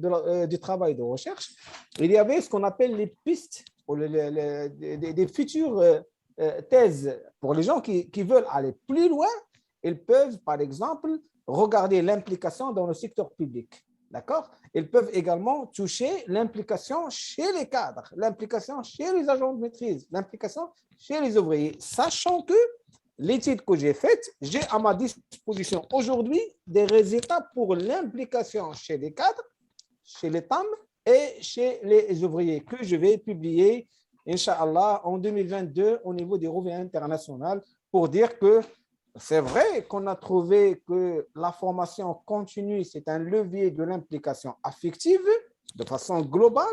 du travail de recherche, il y avait ce qu'on appelle les pistes ou des futures thèses. Pour les gens qui veulent aller plus loin, ils peuvent, par exemple, regarder l'implication dans le secteur public. D'accord? Ils peuvent également toucher l'implication chez les cadres, l'implication chez les agents de maîtrise, l'implication chez les ouvriers, sachant que l'étude que j'ai faite, j'ai à ma disposition aujourd'hui des résultats pour l'implication chez les cadres, chez les TAM et chez les ouvriers que je vais publier, Inch'Allah, en 2022 au niveau des revues internationales pour dire que c'est vrai qu'on a trouvé que la formation continue, c'est un levier de l'implication affective de façon globale,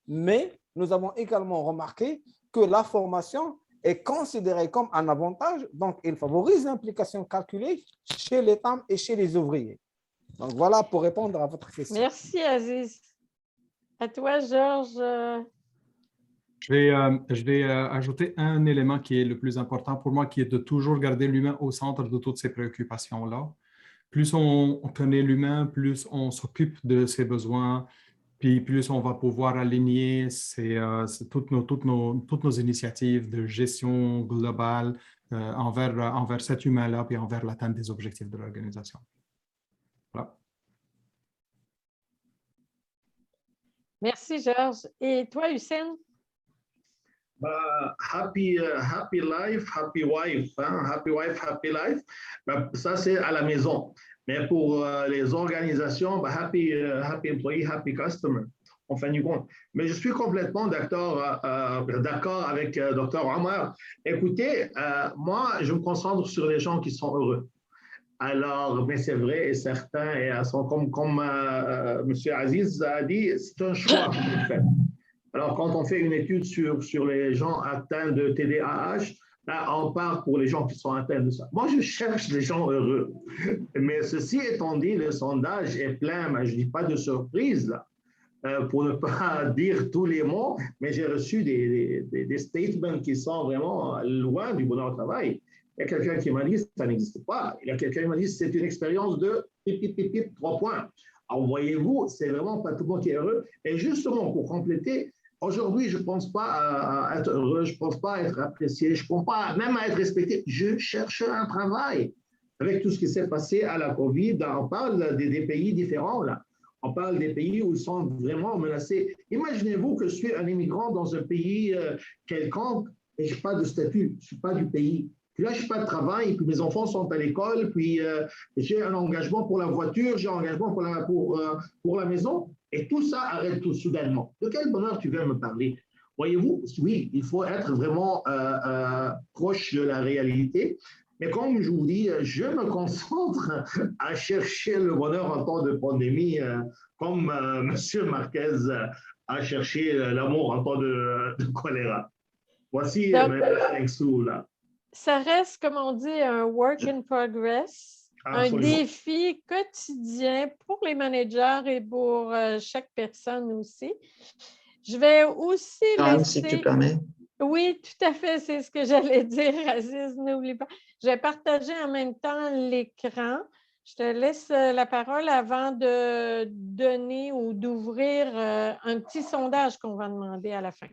mais nous avons également remarqué que la formation est considéré comme un avantage, donc il favorise l'implication calculée chez les femmes et chez les ouvriers. Donc voilà pour répondre à votre question. Merci Aziz. À toi Georges. Je vais ajouter un élément qui est le plus important pour moi, qui est de toujours garder l'humain au centre de toutes ces préoccupations-là. Plus on connaît l'humain, plus on s'occupe de ses besoins, puis plus on va pouvoir aligner toutes nos initiatives de gestion globale envers cet humain-là, puis envers l'atteinte des objectifs de l'organisation. Voilà. Merci Georges. Et toi, Hussein? Happy life, happy wife. Hein? Happy wife, happy life. Ça, c'est à la maison. Mais pour les organisations, happy employee, happy customer, en fin du compte. Mais je suis complètement d'accord avec Dr. Omar. Écoutez, moi, je me concentre sur les gens qui sont heureux. Alors, mais c'est vrai et certain, et comme M. Aziz a dit, c'est un choix qu'on fait. Alors, quand on fait une étude sur les gens atteints de TDAH, là, on part pour les gens qui sont atteints de ça. Moi, je cherche les gens heureux. Mais ceci étant dit, le sondage est plein, mais je ne dis pas de surprise, là, pour ne pas dire tous les mots, mais j'ai reçu des statements qui sont vraiment loin du bonheur au travail. Il y a quelqu'un qui m'a dit ça n'existe pas. Il y a quelqu'un qui m'a dit c'est une expérience de 3 points. Alors, voyez-vous, c'est vraiment pas tout le monde qui est heureux. Et justement, pour compléter, aujourd'hui, je ne pense pas à être heureux, je ne pense pas à être apprécié, je ne pense pas même à être respecté. Je cherche un travail. Avec tout ce qui s'est passé à la COVID, on parle des pays différents, là. On parle des pays où ils sont vraiment menacés. Imaginez-vous que je suis un immigrant dans un pays quelconque et je n'ai pas de statut, je ne suis pas du pays. Puis là, je n'ai pas de travail, puis mes enfants sont à l'école, puis j'ai un engagement pour la voiture, j'ai un engagement pour la maison, et tout ça arrête tout soudainement. De quel bonheur tu viens me parler? Voyez-vous, oui, il faut être vraiment proche de la réalité. Mais comme je vous dis, je me concentre à chercher le bonheur en temps de pandémie, comme M. Marquez a cherché l'amour en temps de choléra. Voici Mme Sou, là. Ça reste, comme on dit, un work in progress, un défi quotidien pour les managers et pour chaque personne aussi. Je vais aussi laisser… Si tu permets. Oui, tout à fait, c'est ce que j'allais dire, Aziz, n'oublie pas. Je vais partager en même temps l'écran. Je te laisse la parole avant de donner ou d'ouvrir un petit sondage qu'on va demander à la fin.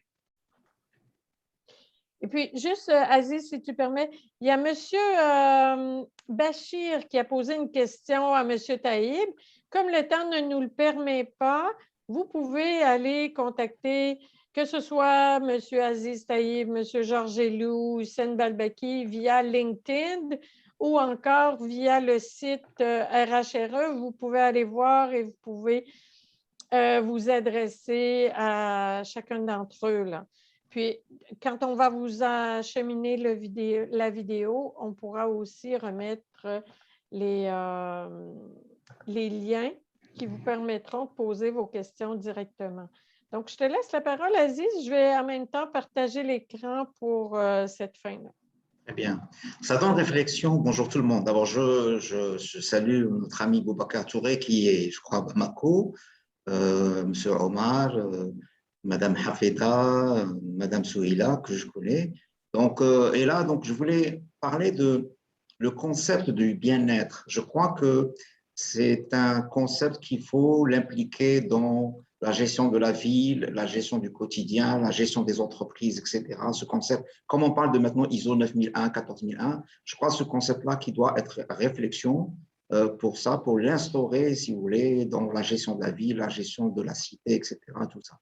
Et puis, juste, Aziz, si tu permets, il y a M. Bachir qui a posé une question à M. Taïb. Comme le temps ne nous le permet pas, vous pouvez aller contacter que ce soit M. Aziz Taïb, M. Georges Elou, Hussein Balbaki via LinkedIn ou encore via le site RHRE. Vous pouvez aller voir et vous pouvez vous adresser à chacun d'entre eux, là. Puis, quand on va vous acheminer la vidéo, on pourra aussi remettre les liens qui vous permettront de poser vos questions directement. Donc, je te laisse la parole, Aziz. Je vais en même temps partager l'écran pour cette fin-là. Très bien. Ça donne réflexion. Bonjour tout le monde. D'abord, je salue notre ami Boubacar Touré qui est, je crois, à Bamako, M. Omar, Madame Hafeda, Madame Souhila, que je connais. Donc, et là, donc, je voulais parler de le concept du bien-être. Je crois que c'est un concept qu'il faut l'impliquer dans la gestion de la ville, la gestion du quotidien, la gestion des entreprises, etc. Ce concept, comme on parle de maintenant ISO 9001, 14001, je crois que ce concept-là qui doit être réflexion pour ça, pour l'instaurer, si vous voulez, dans la gestion de la ville, la gestion de la cité, etc., tout ça.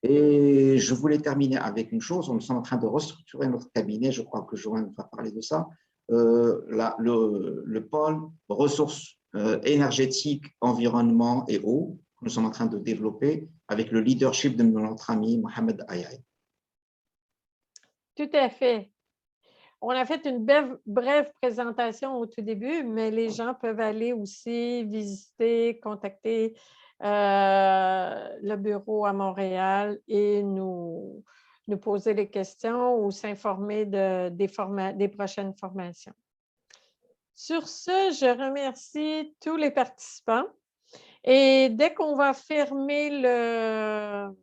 Et je voulais terminer avec une chose, nous sommes en train de restructurer notre cabinet, je crois que Joanne va parler de ça, le pôle ressources énergétiques, environnement et eau, que nous sommes en train de développer avec le leadership de notre ami Mohamed Ayaï. Tout à fait. On a fait une brève présentation au tout début, mais les gens peuvent aller aussi visiter, contacter le bureau à Montréal et nous poser les questions ou s'informer des prochaines formations. Sur ce, je remercie tous les participants et dès qu'on va fermer le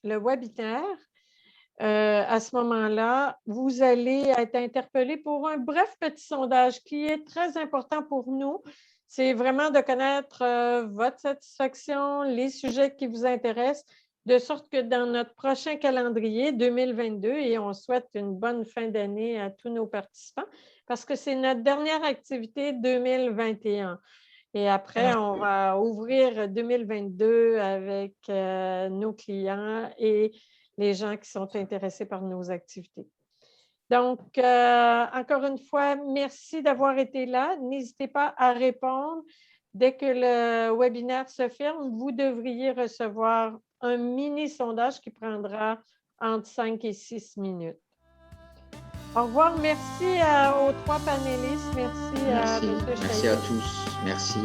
webinaire, à ce moment-là, vous allez être interpellé pour un bref petit sondage qui est très important pour nous. C'est vraiment de connaître votre satisfaction, les sujets qui vous intéressent, de sorte que dans notre prochain calendrier 2022, et on souhaite une bonne fin d'année à tous nos participants, parce que c'est notre dernière activité 2021. Et après, on va ouvrir 2022 avec nos clients et les gens qui sont intéressés par nos activités. Donc, encore une fois, merci d'avoir été là. N'hésitez pas à répondre. Dès que le webinaire se ferme, vous devriez recevoir un mini sondage qui prendra entre 5 et 6 minutes. Au revoir. Merci aux 3 panélistes. Merci, Merci, M. merci à tous. Merci.